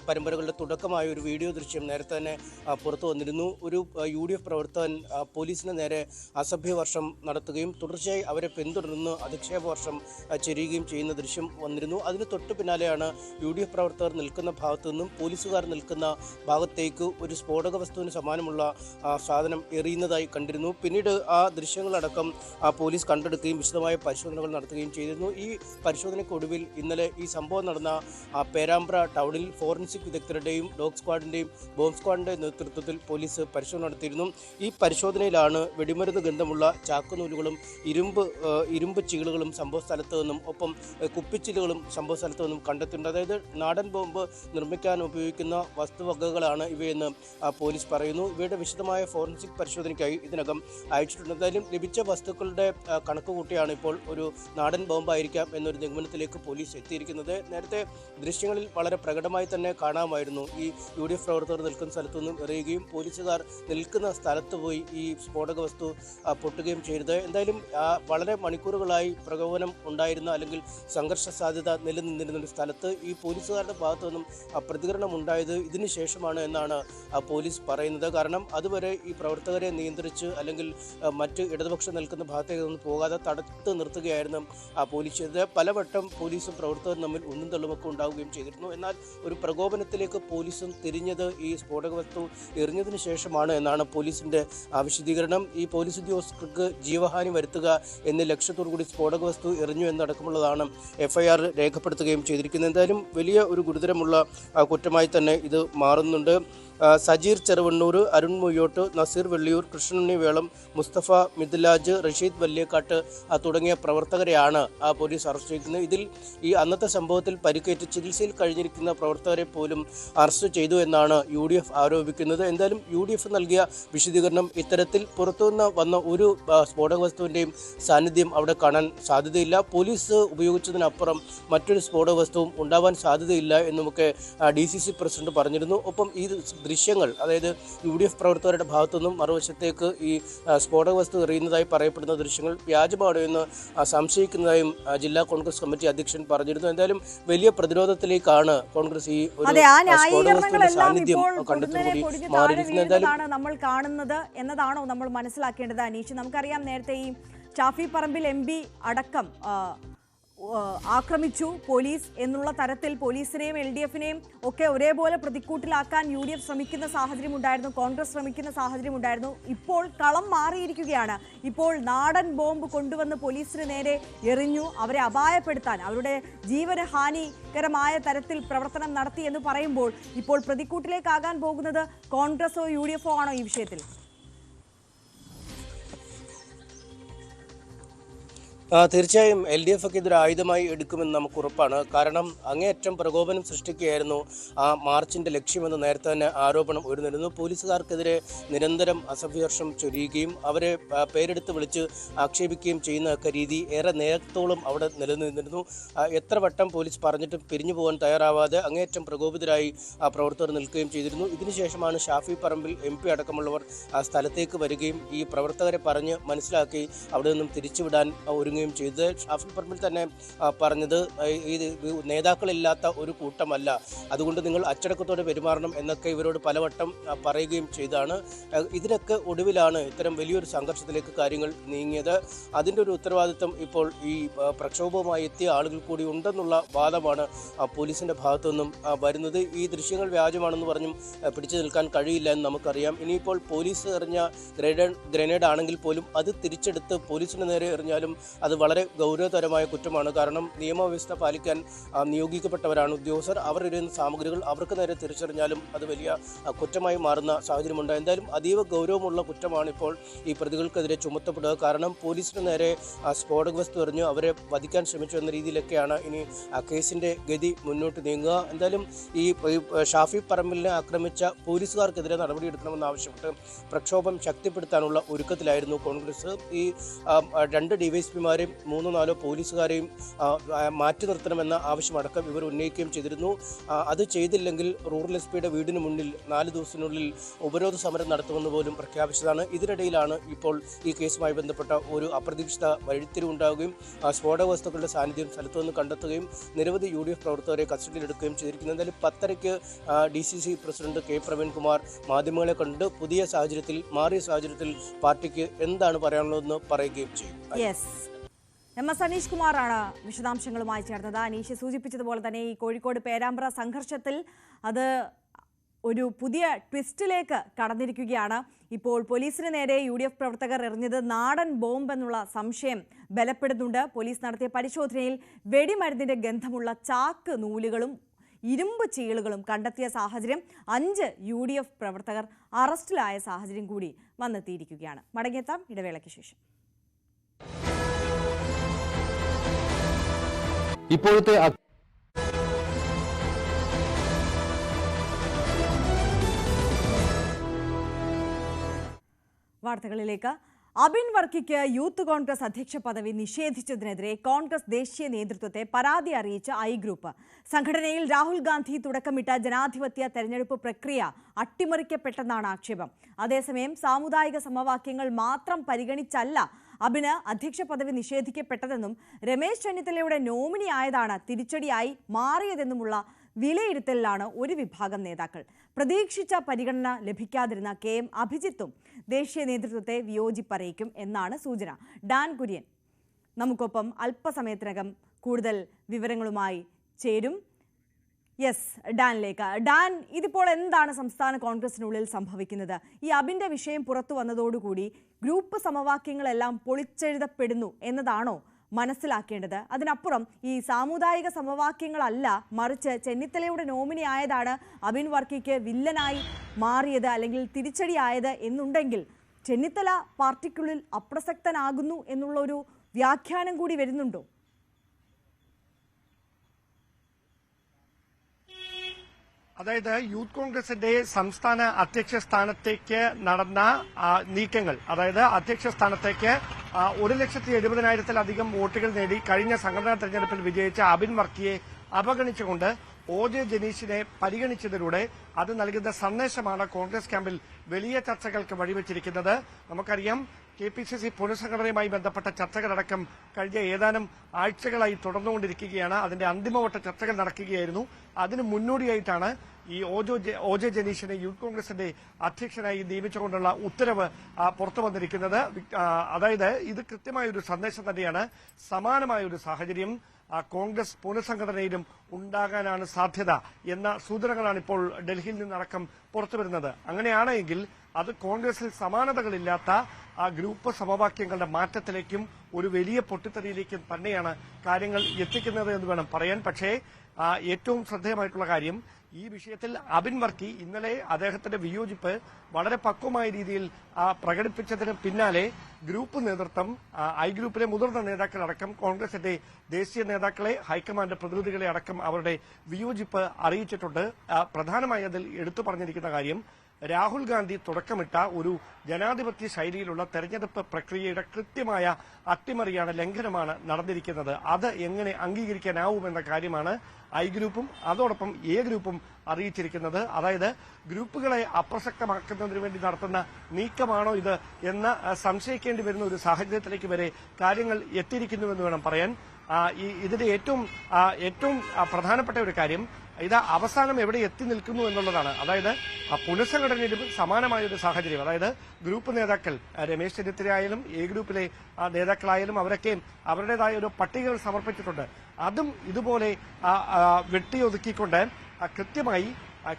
പരമ്പരകളുടെ തുടക്കമായ ഒരു വീഡിയോ ദൃശ്യം നേരത്തെ തന്നെ പുറത്തു വന്നിരുന്നു. ഒരു UDF പ്രവർത്തകൻ പോലീസിന് നേരെ അസഭ്യവർഷം നടത്തുകയും തുടർച്ചയായി അവരെ പിന്തുടർന്ന് അധിക്ഷേപ വർഷം ചെരിയുകയും ചെയ്യുന്ന ദൃശ്യം വന്നിരുന്നു. അതിന് തൊട്ടു പിന്നാലെയാണ് UDF പ്രവർത്തകർ നിൽക്കുന്ന ഭാഗത്തു നിന്നും പോലീസുകാർ നിൽക്കുന്ന ഭാഗത്തേക്ക് ഒരു സ്ഫോടക വസ്തുവിന് സമാനമുള്ള സാധനം എറിയുന്നതായി കണ്ടിരുന്നു. പിന്നീട് ആ ദൃശ്യങ്ങളടക്കം പോലീസ് കണ്ടെടുക്കുകയും വിശദമായ പരിശോധനകൾ നടത്തുകയും ചെയ്തിരുന്നു. ഈ പരിശോധനയ്ക്കൊടുവിൽ ഇന്നലെ ഈ സംഭവം നടന്ന പേരാമ്പ്ര ടൗണിൽ ഫോറൻസിക് വിദഗ്ധരുടെയും ഡോഗ് സ്ക്വാഡിൻ്റെയും ബോംബ് സ്ക്വാഡിൻ്റെ നേതൃത്വത്തിൽ പോലീസ് പരിശോധന നടത്തിയിരുന്നു. ഈ പരിശോധനയിലാണ് വെടിമരുന്ന് ഗന്ധമുള്ള ചാക്കുനൂലുകളും ഇരുമ്പ് ചീളുകളും സംഭവ സ്ഥലത്ത് നിന്നും ഒപ്പം കുപ്പിച്ചില്ലുകളും സംഭവ സ്ഥലത്ത് നിന്നും കണ്ടെത്തിയിട്ടുണ്ട്. അതായത് നാടൻ ബോംബ് നിർമ്മിക്കാൻ ഉപയോഗിക്കുന്ന വസ്തുവകകളാണ് ഇവയെന്ന് പോലീസ് പറയുന്നു. ഇവയുടെ വിശദമായ ഫോറൻസിക് പരിശോധനയ്ക്കായി ഇതിനകം അയച്ചിട്ടുണ്ട്. എന്തായാലും ലഭിച്ച വസ്തുക്കളുടെ കണക്ക് കൂട്ടിയാണ് ഇപ്പോൾ ഒരു നാടൻ ബോംബായിരിക്കാം എന്നൊരു നിഗമനത്തിലേക്ക് പോലീസ് എത്തിയിരിക്കുന്നത്. നേരത്തെ ദൃശ്യങ്ങളിൽ വളരെ പ്രകടമായി തന്നെ കാണാമായിരുന്നു ഈ UDF പ്രവർത്തകർ നിൽക്കുന്ന സ്ഥലത്തു നിന്നും എറിയുകയും പോലീസുകാർ നിൽക്കുന്ന സ്ഥലത്ത് പോയി ഈ സ്ഫോടക വസ്തു പൊട്ടുകയും ചെയ്തത്. എന്തായാലും വളരെ മണിക്കൂറുകളായി പ്രകോപനം ഉണ്ടായിരുന്ന അല്ലെങ്കിൽ സംഘർഷ സാധ്യത നിലനിന്നിരുന്ന ഒരു സ്ഥലത്ത് ഈ പോലീസുകാരുടെ ഭാഗത്തു നിന്നും പ്രതികരണം ഉണ്ടായത് ഇതിനു ശേഷമാണ് എന്നാണ് പോലീസ് പറയുന്നത്. കാരണം അതുവരെ ഈ പ്രവർത്തകരെ നിയന്ത്രിച്ച് അല്ലെങ്കിൽ മറ്റ് ഇടതുപക്ഷം നിൽക്കുന്ന ഭാഗത്തേക്ക് ഒന്നും പോകാതെ തടുത്ത് നിർത്തുകയായിരുന്നു പോലീസ് ചെയ്തത്. പലവട്ടം പോലീസും പ്രവർത്തകരും തമ്മിൽ ഒന്നും തള്ളുമൊക്കെ ഉണ്ടാവുകയും ചെയ്തിരുന്നു. എന്നാൽ ഒരു പ്രകോപനത്തിലേക്ക് പോലീസും തിരിഞ്ഞത് ഈ സ്ഫോടക വസ്തു എറിഞ്ഞതിന് ശേഷമാണ് എന്നാണ് പോലീസിന്റെ വിശദീകരണം. ഈ പോലീസ് ഉദ്യോഗസ്ഥർക്ക് ജീവഹാനി വരുത്തുക എന്ന ലക്ഷ്യത്തോടു കൂടി സ്ഫോടക വസ്തു എറിഞ്ഞു എന്നടക്കമുള്ളതാണ് FIR രേഖപ്പെടുത്തുകയും ചെയ്തിരിക്കുന്നത്. എന്തായാലും വലിയ ഒരു ഗുരുതരമുള്ള കുറ്റമായി തന്നെ ഇത് മാറുന്നുണ്ട്. സജീർ ചെറുവണ്ണൂർ, അരുൺ മുയ്യോട്ട്, നസീർ വെള്ളിയൂർ, കൃഷ്ണനുണ്ണി വേളം, മുസ്തഫ മിദ്ലാജ്, റഷീദ് വല്യേക്കാട്ട് തുടങ്ങിയ പ്രവർത്തകരെയാണ് പോലീസ് അറസ്റ്റ് ചെയ്തിരിക്കുന്നത്. ഇതിൽ ഈ അന്നത്തെ സംഭവത്തിൽ പരിക്കേറ്റ് ചികിത്സയിൽ കഴിഞ്ഞിരിക്കുന്ന പ്രവർത്തകരെ പോലും അറസ്റ്റ് ചെയ്തു എന്നാണ് UDF ആരോപിക്കുന്നത്. എന്തായാലും UDF നൽകിയ വിശദീകരണം ഇത്തരത്തിൽ പുറത്തുനിന്ന് വന്ന ഒരു സ്ഫോടക വസ്തുവിൻ്റെയും സാന്നിധ്യം അവിടെ കാണാൻ സാധ്യതയില്ല, പോലീസ് ഉപയോഗിച്ചതിനപ്പുറം മറ്റൊരു സ്ഫോടക വസ്തുവും ഉണ്ടാവാൻ സാധ്യതയില്ല എന്നുമൊക്കെ DCC പ്രസിഡന്റ് പറഞ്ഞിരുന്നു. ഒപ്പം ഈ ദൃശ്യങ്ങൾ, അതായത് UDF പ്രവർത്തകരുടെ ഭാഗത്തുനിന്നും മറുവശത്തേക്ക് ഈ സ്ഫോടക വസ്തു എറിയുന്നതായി പറയപ്പെടുന്ന ദൃശ്യങ്ങൾ വ്യാജമാണ് എന്ന് സംശയിക്കുന്നതായും ജില്ലാ കോൺഗ്രസ് കമ്മിറ്റി അധ്യക്ഷൻ പറഞ്ഞിരുന്നു. എന്തായാലും വലിയ പ്രതിരോധത്തിലേക്കാണ് കോൺഗ്രസ് ഈ ഒരു സ്ഫോടക വസ്തുവിന്റെ സാന്നിധ്യം കണ്ടെത്തുകൂടി മാറിയിരിക്കുന്നത്. നമ്മൾ കാണുന്നത് എന്നതാണോ നമ്മൾ മനസ്സിലാക്കേണ്ടത്? അനീഷ്, നമുക്കറിയാം നേരത്തെ ഈ ഷാഫി പറമ്പിൽ MP അടക്കം ആക്രമിച്ചു പോലീസ് എന്നുള്ള തരത്തിൽ പോലീസിനെയും LDFനെയും ഒക്കെ ഒരേപോലെ പ്രതിക്കൂട്ടിലാക്കാൻ UDF ശ്രമിക്കുന്ന സാഹചര്യം ഉണ്ടായിരുന്നു, കോൺഗ്രസ് ശ്രമിക്കുന്ന സാഹചര്യം ഉണ്ടായിരുന്നു. ഇപ്പോൾ കളം മാറിയിരിക്കുകയാണ്. ഇപ്പോൾ നാടൻ ബോംബ് കൊണ്ടുവന്ന് പോലീസിന് നേരെ എറിഞ്ഞു, അവരെ അപായപ്പെടുത്താൻ, അവരുടെ ജീവന് ഹാനികരമായ തരത്തിൽ പ്രവർത്തനം നടത്തി എന്ന് പറയുമ്പോൾ ഇപ്പോൾ പ്രതിക്കൂട്ടിലേക്കാകാൻ പോകുന്നത് കോൺഗ്രസോ UDFോ ആണോ ഈ വിഷയത്തിൽ? തീർച്ചയായും LDF ഒക്കെ ഇതൊരു ആയുധമായി എടുക്കുമെന്ന് നമുക്ക് ഉറപ്പാണ്. കാരണം അങ്ങേയറ്റം പ്രകോപനം സൃഷ്ടിക്കുകയായിരുന്നു ആ മാർച്ചിന്റെ ലക്ഷ്യമെന്ന് നേരത്തെ തന്നെ ആരോപണം ഉയർന്നിരുന്നു. പോലീസുകാർക്കെതിരെ നിരന്തരം അസഭ്യവർഷം ചൊരിയുകയും അവരെ പേരെടുത്ത് വിളിച്ച് ആക്ഷേപിക്കുകയും ചെയ്യുന്ന രീതി ഏറെ നേരത്തോളം അവിടെ നിലനിന്നിരുന്നു. എത്ര വട്ടം പോലീസ് പറഞ്ഞിട്ടും പിരിഞ്ഞു പോകാൻ തയ്യാറാവാതെ അങ്ങേയറ്റം പ്രകോപിതരായി പ്രവർത്തകർ നിൽക്കുകയും ചെയ്തിരുന്നു. ഇതിനുശേഷമാണ് ഷാഫി പറമ്പിൽ MP അടക്കമുള്ളവർ സ്ഥലത്തേക്ക് വരികയും ഈ പ്രവർത്തകരെ പറഞ്ഞ് മനസ്സിലാക്കി അവിടെ നിന്നും തിരിച്ചുവിടാൻ ഒരുങ്ങുകയും ചെയ്തത്. ഷാഫി പറമ്പിൽ തന്നെ പറഞ്ഞത് ഈ നേതാക്കളില്ലാത്ത ഒരു കൂട്ടമല്ല, അതുകൊണ്ട് നിങ്ങൾ അച്ചടക്കത്തോടെ പെരുമാറണം എന്നൊക്കെ ഇവരോട് പലവട്ടം പറയുകയും ചെയ്താണ്. ഇതിനൊക്കെ ഒടുവിലാണ് ഇത്തരം വലിയൊരു സംഘർഷത്തിലേക്ക് കാര്യങ്ങൾ നീങ്ങിയത്. അതിൻ്റെ ഒരു ഉത്തരവാദിത്വം ഇപ്പോൾ ഈ പ്രക്ഷോഭവുമായി എത്തിയ ആളുകൾ കൂടി ഉണ്ടെന്നുള്ള വാദമാണ് പോലീസിൻ്റെ ഭാഗത്തുനിന്നും വരുന്നത്. ഈ ദൃശ്യങ്ങൾ വ്യാജമാണെന്ന് പറഞ്ഞും പിടിച്ചു നിൽക്കാൻ കഴിയില്ല എന്ന് നമുക്കറിയാം. ഇനിയിപ്പോൾ പോലീസ് എറിഞ്ഞ ഗ്രനേഡ് ആണെങ്കിൽ പോലും അത് തിരിച്ചെടുത്ത് പോലീസിന് നേരെ എറിഞ്ഞാലും അത് വളരെ ഗൗരവതരമായ കുറ്റമാണ്. കാരണം നിയമവ്യവസ്ഥ പാലിക്കാൻ നിയോഗിക്കപ്പെട്ടവരാണ് ഉദ്യോഗസ്ഥർ. അവർ എഴുതുന്ന സാമഗ്രികൾ അവർക്ക് നേരെ തിരിച്ചറിഞ്ഞാലും അത് വലിയ കുറ്റമായി മാറുന്ന സാഹചര്യമുണ്ട്. എന്തായാലും അതീവ ഗൗരവമുള്ള കുറ്റമാണ് ഇപ്പോൾ ഈ പ്രതികൾക്കെതിരെ ചുമത്തപ്പെടുക. കാരണം പോലീസിന് നേരെ സ്ഫോടക വസ്തു എറിഞ്ഞു അവരെ വധിക്കാൻ ശ്രമിച്ചു എന്ന രീതിയിലൊക്കെയാണ് ഇനി കേസിന്റെ ഗതി മുന്നോട്ട് നീങ്ങുക. എന്തായാലും ഈ ഷാഫി പറമ്പിലിനെ ആക്രമിച്ച പോലീസുകാർക്കെതിരെ നടപടിയെടുക്കണമെന്നാവശ്യപ്പെട്ട് പ്രക്ഷോഭം ശക്തിപ്പെടുത്താനുള്ള ഒരുക്കത്തിലായിരുന്നു കോൺഗ്രസ്. ഈ 2 ഡിവൈഎസ്പിമാരെയും 3-4 പോലീസുകാരെയും മാറ്റി നിർത്തണമെന്ന ആവശ്യമടക്കം ഇവർ ഉന്നയിക്കുകയും ചെയ്തിരുന്നു. അത് ചെയ്തില്ലെങ്കിൽ റൂറൽ എസ് പിയുടെ വീടിന് മുന്നിൽ 4 ദിവസത്തിനുള്ളിൽ ഉപരോധ സമരം നടത്തുമെന്ന് പോലും പ്രഖ്യാപിച്ചതാണ്. ഇതിനിടയിലാണ് ഇപ്പോൾ ഈ കേസുമായി ബന്ധപ്പെട്ട ഒരു അപ്രതീക്ഷിത വഴിത്തിരിവുണ്ടാവുകയും സ്ഫോടക വസ്തുക്കളുടെ സാന്നിധ്യം സ്ഥലത്തുനിന്ന് കണ്ടെത്തുകയും നിരവധി UDF പ്രവർത്തകരെ കസ്റ്റഡിയിലെടുക്കുകയും ചെയ്തിരിക്കുന്നത്. എന്തായാലും 10:30 DCC പ്രസിഡന്റ് K പ്രവീൺകുമാർ മാധ്യമങ്ങളെ കണ്ട് പുതിയ സാഹചര്യത്തിൽ മാറിയ സാഹചര്യത്തിൽ പാർട്ടിക്ക് എന്താണ് പറയാനുള്ളതെന്ന് പറയുകയും ചെയ്യും. MS അനീഷ് കുമാറാണ് വിശദാംശങ്ങളുമായി ചേർന്നത്. അനീഷ് സൂചിപ്പിച്ചതുപോലെ തന്നെ ഈ കോഴിക്കോട് പേരാമ്പ്ര സംഘർഷത്തിൽ അത് ഒരു പുതിയ ട്വിസ്റ്റിലേക്ക് കടന്നിരിക്കുകയാണ്. ഇപ്പോൾ പോലീസിന് നേരെ UDF പ്രവർത്തകർ എറിഞ്ഞത് നാടൻ ബോംബ് എന്നുള്ള സംശയം ബലപ്പെടുന്നുണ്ട്. പോലീസ് നടത്തിയ പരിശോധനയിൽ വെടിമരുന്നിന്റെ ഗന്ധമുള്ള ചാക്ക് നൂലുകളും ഇരുമ്പ് ചീളുകളും കണ്ടെത്തിയ സാഹചര്യം 5 UDF പ്രവർത്തകർ അറസ്റ്റിലായ സാഹചര്യം കൂടി വന്നെത്തിയിരിക്കുകയാണ്. മടങ്ങിയെത്താം ഇടവേളയ്ക്ക് ശേഷം. ഇപ്പോഴത്തെ വാർത്തകളിലേക്ക്. അബിൻ വർക്കിക്ക് യൂത്ത് കോൺഗ്രസ് അധ്യക്ഷ പദവി നിഷേധിച്ചതിനെതിരെ കോൺഗ്രസ് ദേശീയ നേതൃത്വത്തെ പരാതി അറിയിച്ച ഐ ഗ്രൂപ്പ്. സംഘടനയിൽ രാഹുൽ ഗാന്ധി തുടക്കമിട്ട ജനാധിപത്യ തെരഞ്ഞെടുപ്പ് പ്രക്രിയ അട്ടിമറിക്കപ്പെട്ടെന്നാണ് ആക്ഷേപം. അതേസമയം സാമുദായിക സമവാക്യങ്ങൾ മാത്രം പരിഗണിച്ചല്ല അബിന് അധ്യക്ഷ പദവി നിഷേധിക്കപ്പെട്ടതെന്നും രമേശ് ചെന്നിത്തലയുടെ നോമിനി ആയതാണ് തിരിച്ചടിയായി മാറിയതെന്നുമുള്ള വിലയിരുത്തലിലാണ് ഒരു വിഭാഗം നേതാക്കൾ. പ്രതീക്ഷിച്ച പരിഗണന ലഭിക്കാതിരുന്ന KM അഭിജിത്തും ദേശീയ നേതൃത്വത്തെ വിയോജിപ്പറിയിക്കും എന്നാണ് സൂചന. ഡാൻ കുര്യൻ നമുക്കൊപ്പം അല്പസമയത്തിനകം കൂടുതൽ വിവരങ്ങളുമായി ചേരും. ഡാനിലേക്ക്. ഡാൻ, ഇതിപ്പോൾ എന്താണ് സംസ്ഥാന കോൺഗ്രസിനുള്ളിൽ സംഭവിക്കുന്നത്? ഈ അബിന്റെ വിഷയം പുറത്തു വന്നതോടുകൂടി ഗ്രൂപ്പ് സമവാക്യങ്ങളെല്ലാം പൊളിച്ചെഴുതപ്പെടുന്നു എന്നതാണോ മനസ്സിലാക്കേണ്ടത്? അതിനപ്പുറം ഈ സാമുദായിക സമവാക്യങ്ങളല്ല, മറിച്ച് ചെന്നിത്തലയുടെ നോമിനി ആയതാണ് അബിൻ വർക്കിക്ക് വില്ലനായി മാറിയത് അല്ലെങ്കിൽ തിരിച്ചടിയായത് എന്നുണ്ടെങ്കിൽ ചെന്നിത്തല പാർട്ടിക്കുള്ളിൽ അപ്രസക്തനാകുന്നു എന്നുള്ള ഒരു വ്യാഖ്യാനം കൂടി വരുന്നുണ്ടോ? അതായത് യൂത്ത് കോൺഗ്രസിന്റെ സംസ്ഥാന അധ്യക്ഷ സ്ഥാനത്തേക്ക് നടന്ന നീക്കങ്ങൾ, അതായത് അധ്യക്ഷ സ്ഥാനത്തേക്ക് 1,70,000-ത്തിലധികം വോട്ടുകൾ നേടി കഴിഞ്ഞ സംഘടനാ തെരഞ്ഞെടുപ്പിൽ വിജയിച്ച അബിൻ വർക്കിയെ അവഗണിച്ചുകൊണ്ട് OJ ജനീഷിനെ പരിഗണിച്ചതിലൂടെ അത് നൽകുന്ന സന്ദേശമാണ് കോൺഗ്രസ് ക്യാമ്പിൽ വലിയ ചർച്ചകൾക്ക് വഴിവെച്ചിരിക്കുന്നത്. നമുക്കറിയാം, KPCC പുനഃസംഘടനയുമായി ബന്ധപ്പെട്ട ചർച്ചകളടക്കം കഴിഞ്ഞ ഏതാനും ആഴ്ചകളായി തുടർന്നുകൊണ്ടിരിക്കുകയാണ്. അതിന്റെ അന്തിമവട്ട ചർച്ചകൾ നടക്കുകയായിരുന്നു. അതിന് മുന്നോടിയായിട്ടാണ് ഈ OJ ജനീഷിനെ യൂത്ത് കോൺഗ്രസിന്റെ അധ്യക്ഷനായി നിയമിച്ചുകൊണ്ടുള്ള ഉത്തരവ് പുറത്തു വന്നിരിക്കുന്നത്. അതായത് ഇത് കൃത്യമായൊരു സന്ദേശം തന്നെയാണ്. സമാനമായ ഒരു സാഹചര്യം കോൺഗ്രസ് പുനഃസംഘടനയിലും ഉണ്ടാകാനാണ് സാധ്യത എന്ന സൂചനകളാണ് ഇപ്പോൾ ഡൽഹിയിൽ നിന്നടക്കം പുറത്തുവരുന്നത്. അങ്ങനെയാണെങ്കിൽ അത് കോൺഗ്രസിൽ സമാനതകളില്ലാത്ത ആ ഗ്രൂപ്പ് സമവാക്യങ്ങളുടെ മാറ്റത്തിലേക്കും ഒരു വലിയ പൊട്ടിത്തെറിയിലേക്കും തന്നെയാണ് കാര്യങ്ങൾ എത്തിക്കുന്നത് എന്ന് വേണം പറയാൻ. പക്ഷേ ഏറ്റവും ശ്രദ്ധേയമായിട്ടുള്ള കാര്യം, ഈ വിഷയത്തിൽ അബിൻ വർക്കി ഇന്നലെ അദ്ദേഹത്തിന്റെ വിയോജിപ്പ് വളരെ പക്വമായ രീതിയിൽ പ്രകടിപ്പിച്ചതിന് പിന്നാലെ ഗ്രൂപ്പ് നേതൃത്വം, ഐ ഗ്രൂപ്പിലെ മുതിർന്ന നേതാക്കളടക്കം കോൺഗ്രസിന്റെ ദേശീയ നേതാക്കളെ, ഹൈക്കമാൻഡ് പ്രതിനിധികളെ അടക്കം അവരുടെ വിയോജിപ്പ് അറിയിച്ചിട്ടുണ്ട്. പ്രധാനമായി അതിൽ എടുത്തു പറഞ്ഞിരിക്കുന്ന കാര്യം, രാഹുൽ ഗാന്ധി തുടക്കമിട്ട ഒരു ജനാധിപത്യ ശൈലിയിലുള്ള തെരഞ്ഞെടുപ്പ് പ്രക്രിയയുടെ കൃത്യമായ അട്ടിമറിയാണ്, ലംഘനമാണ് നടന്നിരിക്കുന്നത്. അത് എങ്ങനെ അംഗീകരിക്കാനാവുമെന്ന കാര്യമാണ് ഐ ഗ്രൂപ്പും അതോടൊപ്പം എ ഗ്രൂപ്പും അറിയിച്ചിരിക്കുന്നത്. അതായത് ഗ്രൂപ്പുകളെ അപ്രസക്തമാക്കുന്നതിന് വേണ്ടി നടത്തുന്ന നീക്കമാണോ ഇത് എന്ന് സംശയിക്കേണ്ടി വരുന്ന ഒരു സാഹചര്യത്തിലേക്ക് വരെ കാര്യങ്ങൾ എത്തിയിരിക്കുന്നുവെന്ന് വേണം പറയാൻ. ഇതിന്റെ ഏറ്റവും പ്രധാനപ്പെട്ട ഒരു കാര്യം, ഇത് അവസാനം എവിടെ എത്തി നിൽക്കുന്നു എന്നുള്ളതാണ്. അതായത് പുനഃസംഘടനയിലും സമാനമായ ഒരു സാഹചര്യം, അതായത് ഗ്രൂപ്പ് നേതാക്കൾ, രമേശ് ചെന്നിത്തലയായാലും എ ഗ്രൂപ്പിലെ നേതാക്കളായാലും അവരൊക്കെ അവരുടേതായ ഒരു പട്ടികകൾ സമർപ്പിച്ചിട്ടുണ്ട്. അതും ഇതുപോലെ വെട്ടിയൊതുക്കിക്കൊണ്ട് കൃത്യമായി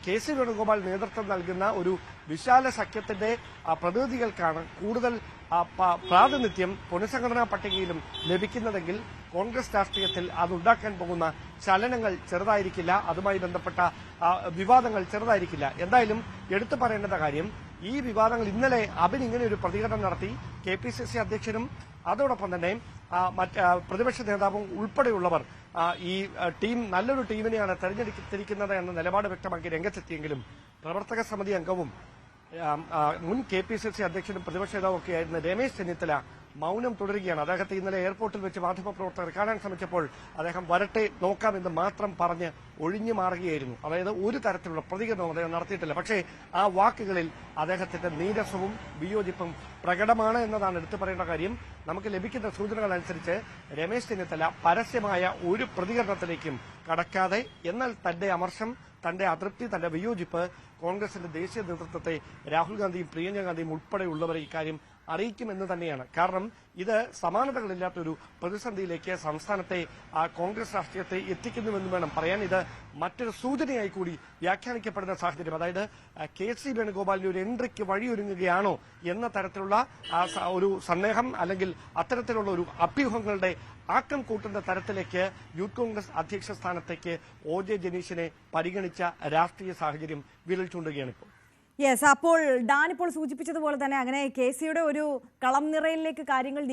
കെ.സി. വേണുഗോപാൽ നേതൃത്വം നൽകുന്ന ഒരു വിശാല സഖ്യത്തിന്റെ പ്രതിനിധികൾക്കാണ് കൂടുതൽ പ്രാതിനിധ്യം പുനഃസംഘടനാ പട്ടികയിലും ലഭിക്കുന്നതെങ്കിൽ കോൺഗ്രസ് രാഷ്ട്രീയത്തിൽ അതുണ്ടാക്കാൻ പോകുന്ന ചലനങ്ങൾ ചെറുതായിരിക്കില്ല, അതുമായി ബന്ധപ്പെട്ട വിവാദങ്ങൾ ചെറുതായിരിക്കില്ല. എന്തായാലും എടുത്തു പറയേണ്ട കാര്യം, ഈ വിവാദങ്ങൾ ഇന്നലെ അബിൻ ഇങ്ങനെ ഒരു പ്രതികരണം നടത്തി. KPCC അധ്യക്ഷനും അതോടൊപ്പം തന്നെ പ്രതിപക്ഷ നേതാവും ഉൾപ്പെടെയുള്ളവർ ഈ ടീം നല്ലൊരു ടീമിനെയാണ് തെരഞ്ഞെടുത്തിരിക്കുന്നത് എന്ന നിലപാട് വ്യക്തമാക്കി രംഗത്തെത്തിയെങ്കിലും പ്രവർത്തക സമിതി അംഗവും മുൻ KPCC അധ്യക്ഷനും പ്രതിപക്ഷ നേതാവും ഒക്കെയായിരുന്ന രമേശ് ചെന്നിത്തല മൗനം തുടരുകയാണ്. അദ്ദേഹത്തെ ഇന്നലെ എയർപോർട്ടിൽ വെച്ച് മാധ്യമപ്രവർത്തകർ കാണാൻ ശ്രമിച്ചപ്പോൾ അദ്ദേഹം വരട്ടെ നോക്കാമെന്ന് മാത്രം പറഞ്ഞ് ഒഴിഞ്ഞു മാറുകയായിരുന്നു. അതായത് ഒരു തരത്തിലുള്ള പ്രതികരണവും അദ്ദേഹം നടത്തിയിട്ടില്ല. പക്ഷേ ആ വാക്കുകളിൽ അദ്ദേഹത്തിന്റെ നീരസവും വിയോജിപ്പും പ്രകടമാണ് എന്നതാണ് എടുത്തു പറയേണ്ട കാര്യം. നമുക്ക് ലഭിക്കുന്ന സൂചനകൾ അനുസരിച്ച് രമേശ് ചെന്നിത്തല പരസ്യമായ ഒരു പ്രതികരണത്തിലേക്കും കടക്കാതെ, എന്നാൽ തന്റെ അമർഷം, തന്റെ അതൃപ്തി, തന്റെ വിയോജിപ്പ് കോൺഗ്രസിന്റെ ദേശീയ നേതൃത്വത്തെ രാഹുൽ ഗാന്ധിയും പ്രിയങ്ക ഗാന്ധിയും ഉൾപ്പെടെയുള്ളവരെ ഇക്കാര്യം അറിയിക്കുമെന്ന് തന്നെയാണ്. കാരണം ഇത് സമാനതകളില്ലാത്തൊരു പ്രതിസന്ധിയിലേക്ക് സംസ്ഥാനത്തെ കോൺഗ്രസ് രാഷ്ട്രീയത്തെ എത്തിക്കുന്നുവെന്ന് വേണം പറയാൻ. ഇത് മറ്റൊരു സൂചനയായി കൂടി വ്യാഖ്യാനിക്കപ്പെടുന്ന സാഹചര്യം, അതായത് കെ.സി. വേണുഗോപാലിന്റെ ഒരു എൻട്രിക്ക് വഴിയൊരുങ്ങുകയാണോ എന്ന തരത്തിലുള്ള ഒരു സന്ദേഹം അല്ലെങ്കിൽ അത്തരത്തിലുള്ള ഒരു അഭ്യൂഹങ്ങളുടെ ആക്കം കൂട്ടുന്ന തരത്തിലേക്ക് യൂത്ത് കോൺഗ്രസ് അധ്യക്ഷ സ്ഥാനത്തേക്ക് OJ ജനീഷിനെ പരിഗണിച്ച രാഷ്ട്രീയ സാഹചര്യം വിരൽ ചൂണ്ടുകയാണ് ഇപ്പോൾ. യെസ്, അപ്പോൾ ഡാൻ ഇപ്പോൾ സൂചിപ്പിച്ചതുപോലെ തന്നെ അങ്ങനെ KCയുടെ ഒരു കളം നിറയിലേക്ക് കാര്യങ്ങൾ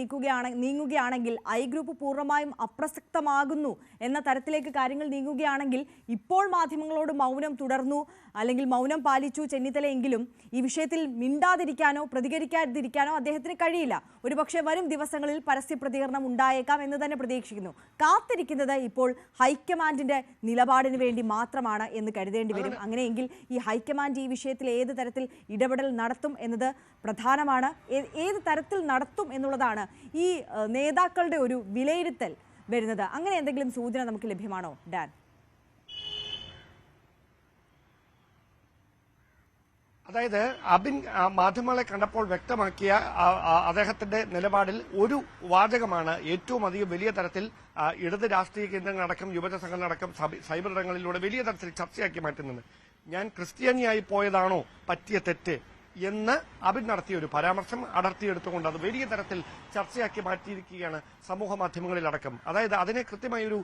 നീങ്ങുകയാണെങ്കിൽ ഐ ഗ്രൂപ്പ് പൂർണ്ണമായും അപ്രസക്തമാകുന്നു എന്ന തരത്തിലേക്ക് കാര്യങ്ങൾ നീങ്ങുകയാണെങ്കിൽ ഇപ്പോൾ മാധ്യമങ്ങളോട് മൗനം തുടർന്നു അല്ലെങ്കിൽ മൗനം പാലിച്ചു ചെന്നിത്തലയെങ്കിലും ഈ വിഷയത്തിൽ മിണ്ടാതിരിക്കാനോ പ്രതികരിക്കാതിരിക്കാനോ അദ്ദേഹത്തിന് കഴിയില്ല. ഒരുപക്ഷെ വരും ദിവസങ്ങളിൽ പരസ്യ പ്രതികരണം ഉണ്ടായേക്കാം എന്ന് തന്നെ പ്രതീക്ഷിക്കുന്നു. കാത്തിരിക്കുന്നത് ഇപ്പോൾ ഹൈക്കമാൻഡിന്റെ നിലപാടിന് വേണ്ടി മാത്രമാണ് എന്ന് കരുതേണ്ടി വരും. അങ്ങനെയെങ്കിൽ ഈ ഹൈക്കമാൻഡ് ഈ വിഷയത്തിൽ ഏത് തരത്തിൽ ഇടപെടൽ നടത്തും എന്നത് പ്രധാനമാണ്. ഏത് തരത്തിൽ നടത്തും എന്നുള്ളതാണ് ഈ നേതാക്കളുടെ ഒരു വിലയിരുത്തൽ വരുന്നത്. അങ്ങനെ എന്തെങ്കിലും സൂചന നമുക്ക് ലഭ്യമാണോ ഡാൻ? അതായത് അബിൻ മാധ്യമങ്ങളെ കണ്ടപ്പോൾ വ്യക്തമാക്കിയ അദ്ദേഹത്തിന്റെ നിലപാടിൽ ഒരു വാചകമാണ് ഏറ്റവും അധികം വലിയ തരത്തിൽ ഇടത് രാഷ്ട്രീയ കേന്ദ്രങ്ങളടക്കം യുവജന സംഘടനടക്കം സൈബർ ഇടങ്ങളിലൂടെ വലിയ തരത്തിൽ ചർച്ചയാക്കി മാറ്റുന്നത്. ഞാൻ ക്രിസ്ത്യാനിയായി പോയതാണോ പറ്റിയ തെറ്റ് എന്ന് അബിൻ നടത്തിയ ഒരു പരാമർശം അടർത്തിയെടുത്തുകൊണ്ട് അത് വലിയ തരത്തിൽ ചർച്ചയാക്കി മാറ്റിയിരിക്കുകയാണ് സമൂഹ മാധ്യമങ്ങളിലടക്കം. അതായത് അതിനെ കൃത്യമായൊരു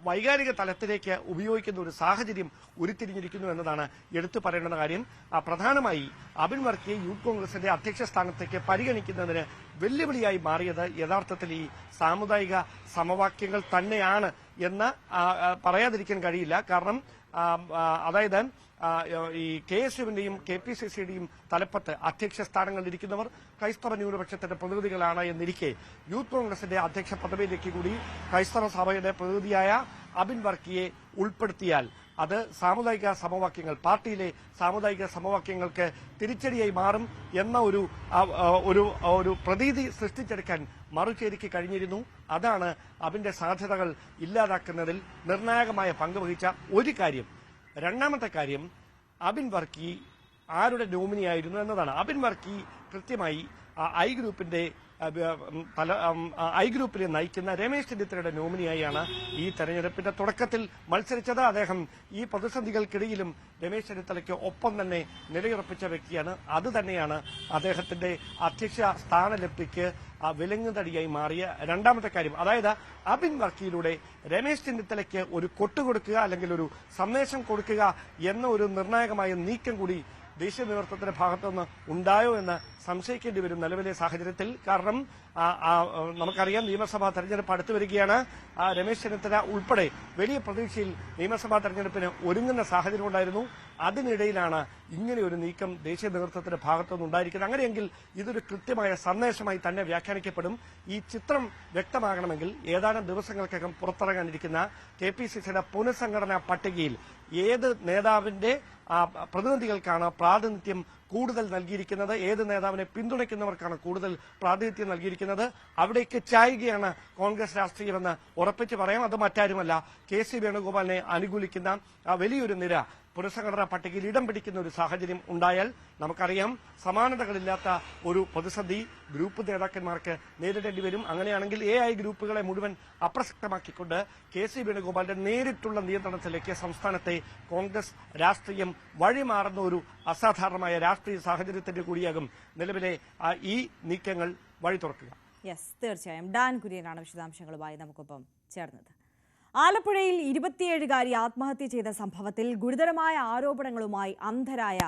വൈകാരിക തലത്തിലേക്ക് ഉപയോഗിക്കുന്ന ഒരു സാഹചര്യം ഉരുത്തിരിഞ്ഞിരിക്കുന്നു എന്നതാണ് എടുത്തു പറയേണ്ട കാര്യം. പ്രധാനമായി അബിൻ വർക്കിയെ യൂത്ത് കോൺഗ്രസിന്റെ അധ്യക്ഷ സ്ഥാനത്തേക്ക് പരിഗണിക്കുന്നതിന് വെല്ലുവിളിയായി മാറിയത് യഥാർത്ഥത്തിൽ ഈ സാമുദായിക സമവാക്യങ്ങൾ തന്നെയാണ് എന്ന് പറയാതിരിക്കാൻ കഴിയില്ല. കാരണം അതായത് ഈ KSUവിന്റെയും KPCCയുടെയും തലപ്പത്ത് അധ്യക്ഷ സ്ഥാനങ്ങളിൽ ഇരിക്കുന്നവർ ക്രൈസ്തവ ന്യൂനപക്ഷത്തിന്റെ പ്രതിനിധികളാണ് എന്നിരിക്കെ യൂത്ത് കോൺഗ്രസിന്റെ അധ്യക്ഷ പദവിയിലേക്ക് കൂടി ക്രൈസ്തവ സഭയുടെ പ്രതിനിധിയായ അബിൻ വർക്കിയെ ഉൾപ്പെടുത്തിയാൽ അത് സാമുദായിക സമവാക്യങ്ങൾ, പാർട്ടിയിലെ സാമുദായിക സമവാക്യങ്ങൾക്ക് തിരിച്ചടിയായി മാറും എന്ന ഒരു പ്രതീതി സൃഷ്ടിച്ചെടുക്കാൻ മറുചേരിക്ക് കഴിഞ്ഞിരുന്നു. അതാണ് അബിന്റെ സാധ്യതകൾ ഇല്ലാതാക്കുന്നതിൽ നിർണായകമായ പങ്കുവഹിച്ച ഒരു കാര്യം. രണ്ടാമത്തെ കാര്യം, അബിൻ വർക്കി ആരുടെ നോമിനിയായിരുന്നു എന്നതാണ്. അബിൻ വർക്കി കൃത്യമായി ഐ ഗ്രൂപ്പിനെ നയിക്കുന്ന രമേശ് ചെന്നിത്തലയുടെ നോമിനിയായാണ് ഈ തെരഞ്ഞെടുപ്പിന്റെ തുടക്കത്തിൽ മത്സരിച്ചത്. അദ്ദേഹം ഈ പ്രതിസന്ധികൾക്കിടയിലും രമേശ് ചെന്നിത്തലയ്ക്ക് ഒപ്പം തന്നെ നിലയുറപ്പിച്ച വ്യക്തിയാണ്. അത് തന്നെയാണ് അദ്ദേഹത്തിന്റെ അധ്യക്ഷ സ്ഥാനലബ്ധിക്ക് വിലങ്ങുതടിയായി മാറിയ രണ്ടാമത്തെ കാര്യം. അതായത് അബിൻ വർക്കിയിലൂടെ രമേശ് ചെന്നിത്തലയ്ക്ക് ഒരു കൊട്ടുകൊടുക്കുക അല്ലെങ്കിൽ ഒരു സന്ദേശം കൊടുക്കുക എന്ന ഒരു നിർണായകമായ നീക്കം കൂടി ദേശീയ നേതൃത്വത്തിന്റെ ഭാഗത്തുനിന്ന് ഉണ്ടായോ എന്ന് സംശയിക്കേണ്ടി വരും നിലവിലെ സാഹചര്യത്തിൽ. കാരണം നമുക്കറിയാം, നിയമസഭാ തെരഞ്ഞെടുപ്പ് അടുത്തു വരികയാണ്. രമേശ് ചെന്നിത്തല ഉൾപ്പെടെ വലിയ പ്രതീക്ഷയിൽ നിയമസഭാ തെരഞ്ഞെടുപ്പിന് ഒരുങ്ങുന്ന സാഹചര്യം ഉണ്ടായിരുന്നു. അതിനിടയിലാണ് ഇങ്ങനെ ഒരു നീക്കം ദേശീയ നേതൃത്വത്തിന്റെ ഭാഗത്തുനിന്ന് ഉണ്ടായിരിക്കുന്നത്. അങ്ങനെയെങ്കിൽ ഇതൊരു കൃത്യമായ സന്ദേശമായി തന്നെ വ്യാഖ്യാനിക്കപ്പെടും. ഈ ചിത്രം വ്യക്തമാകണമെങ്കിൽ ഏതാനും ദിവസങ്ങൾക്കകം പുറത്തിറങ്ങാനിരിക്കുന്ന KPCCയുടെ പുനഃസംഘടനാ പട്ടികയിൽ ഏത് നേതാവിന്റെ പ്രതിനിധികൾക്കാണ് പ്രാതിനിധ്യം കൂടുതൽ നൽകിയിരിക്കുന്നത്, ഏത് നേതാവിനെ പിന്തുണയ്ക്കുന്നവർക്കാണ് കൂടുതൽ പ്രാതിനിധ്യം നൽകിയിരിക്കുന്നത്, അവിടേക്ക് ചായുകയാണ് കോൺഗ്രസ് രാഷ്ട്രീയമെന്ന് ഉറപ്പിച്ച് പറയാം. അത് മറ്റാരുമല്ല, KC വേണുഗോപാലിനെ അനുകൂലിക്കുന്ന വലിയൊരു നിര പുനഃസംഘടനാ പട്ടികയിൽ ഇടം പിടിക്കുന്ന ഒരു സാഹചര്യം ഉണ്ടായാൽ നമുക്കറിയാം സമാനതകളില്ലാത്ത ഒരു പ്രതിസന്ധി ഗ്രൂപ്പ് നേതാക്കന്മാർക്ക് നേരിടേണ്ടി വരും. അങ്ങനെയാണെങ്കിൽ AI ഗ്രൂപ്പുകളെ മുഴുവൻ അപ്രസക്തമാക്കിക്കൊണ്ട് KC വേണുഗോപാലിന്റെ നേരിട്ടുള്ള നിയന്ത്രണത്തിലേക്ക് സംസ്ഥാനത്തെ കോൺഗ്രസ് രാഷ്ട്രീയം വഴിമാറുന്ന ഒരു അസാധാരണമായ രാഷ്ട്രീയ സാഹചര്യത്തിന്റെ കൂടിയാകും നിലവിലെ ഈ നീക്കങ്ങൾ വഴി തുറക്കുക. യെസ്, തീർച്ചയായും. ഡാൻ കുര്യനാണ് വിശദാംശങ്ങളുമായി നമുക്കൊപ്പം ചേർന്നത്. ആലപ്പുഴയിൽ 27-കാരി ആത്മഹത്യ ചെയ്ത സംഭവത്തിൽ ഗുരുതരമായ ആരോപണങ്ങളുമായി അന്ധരായ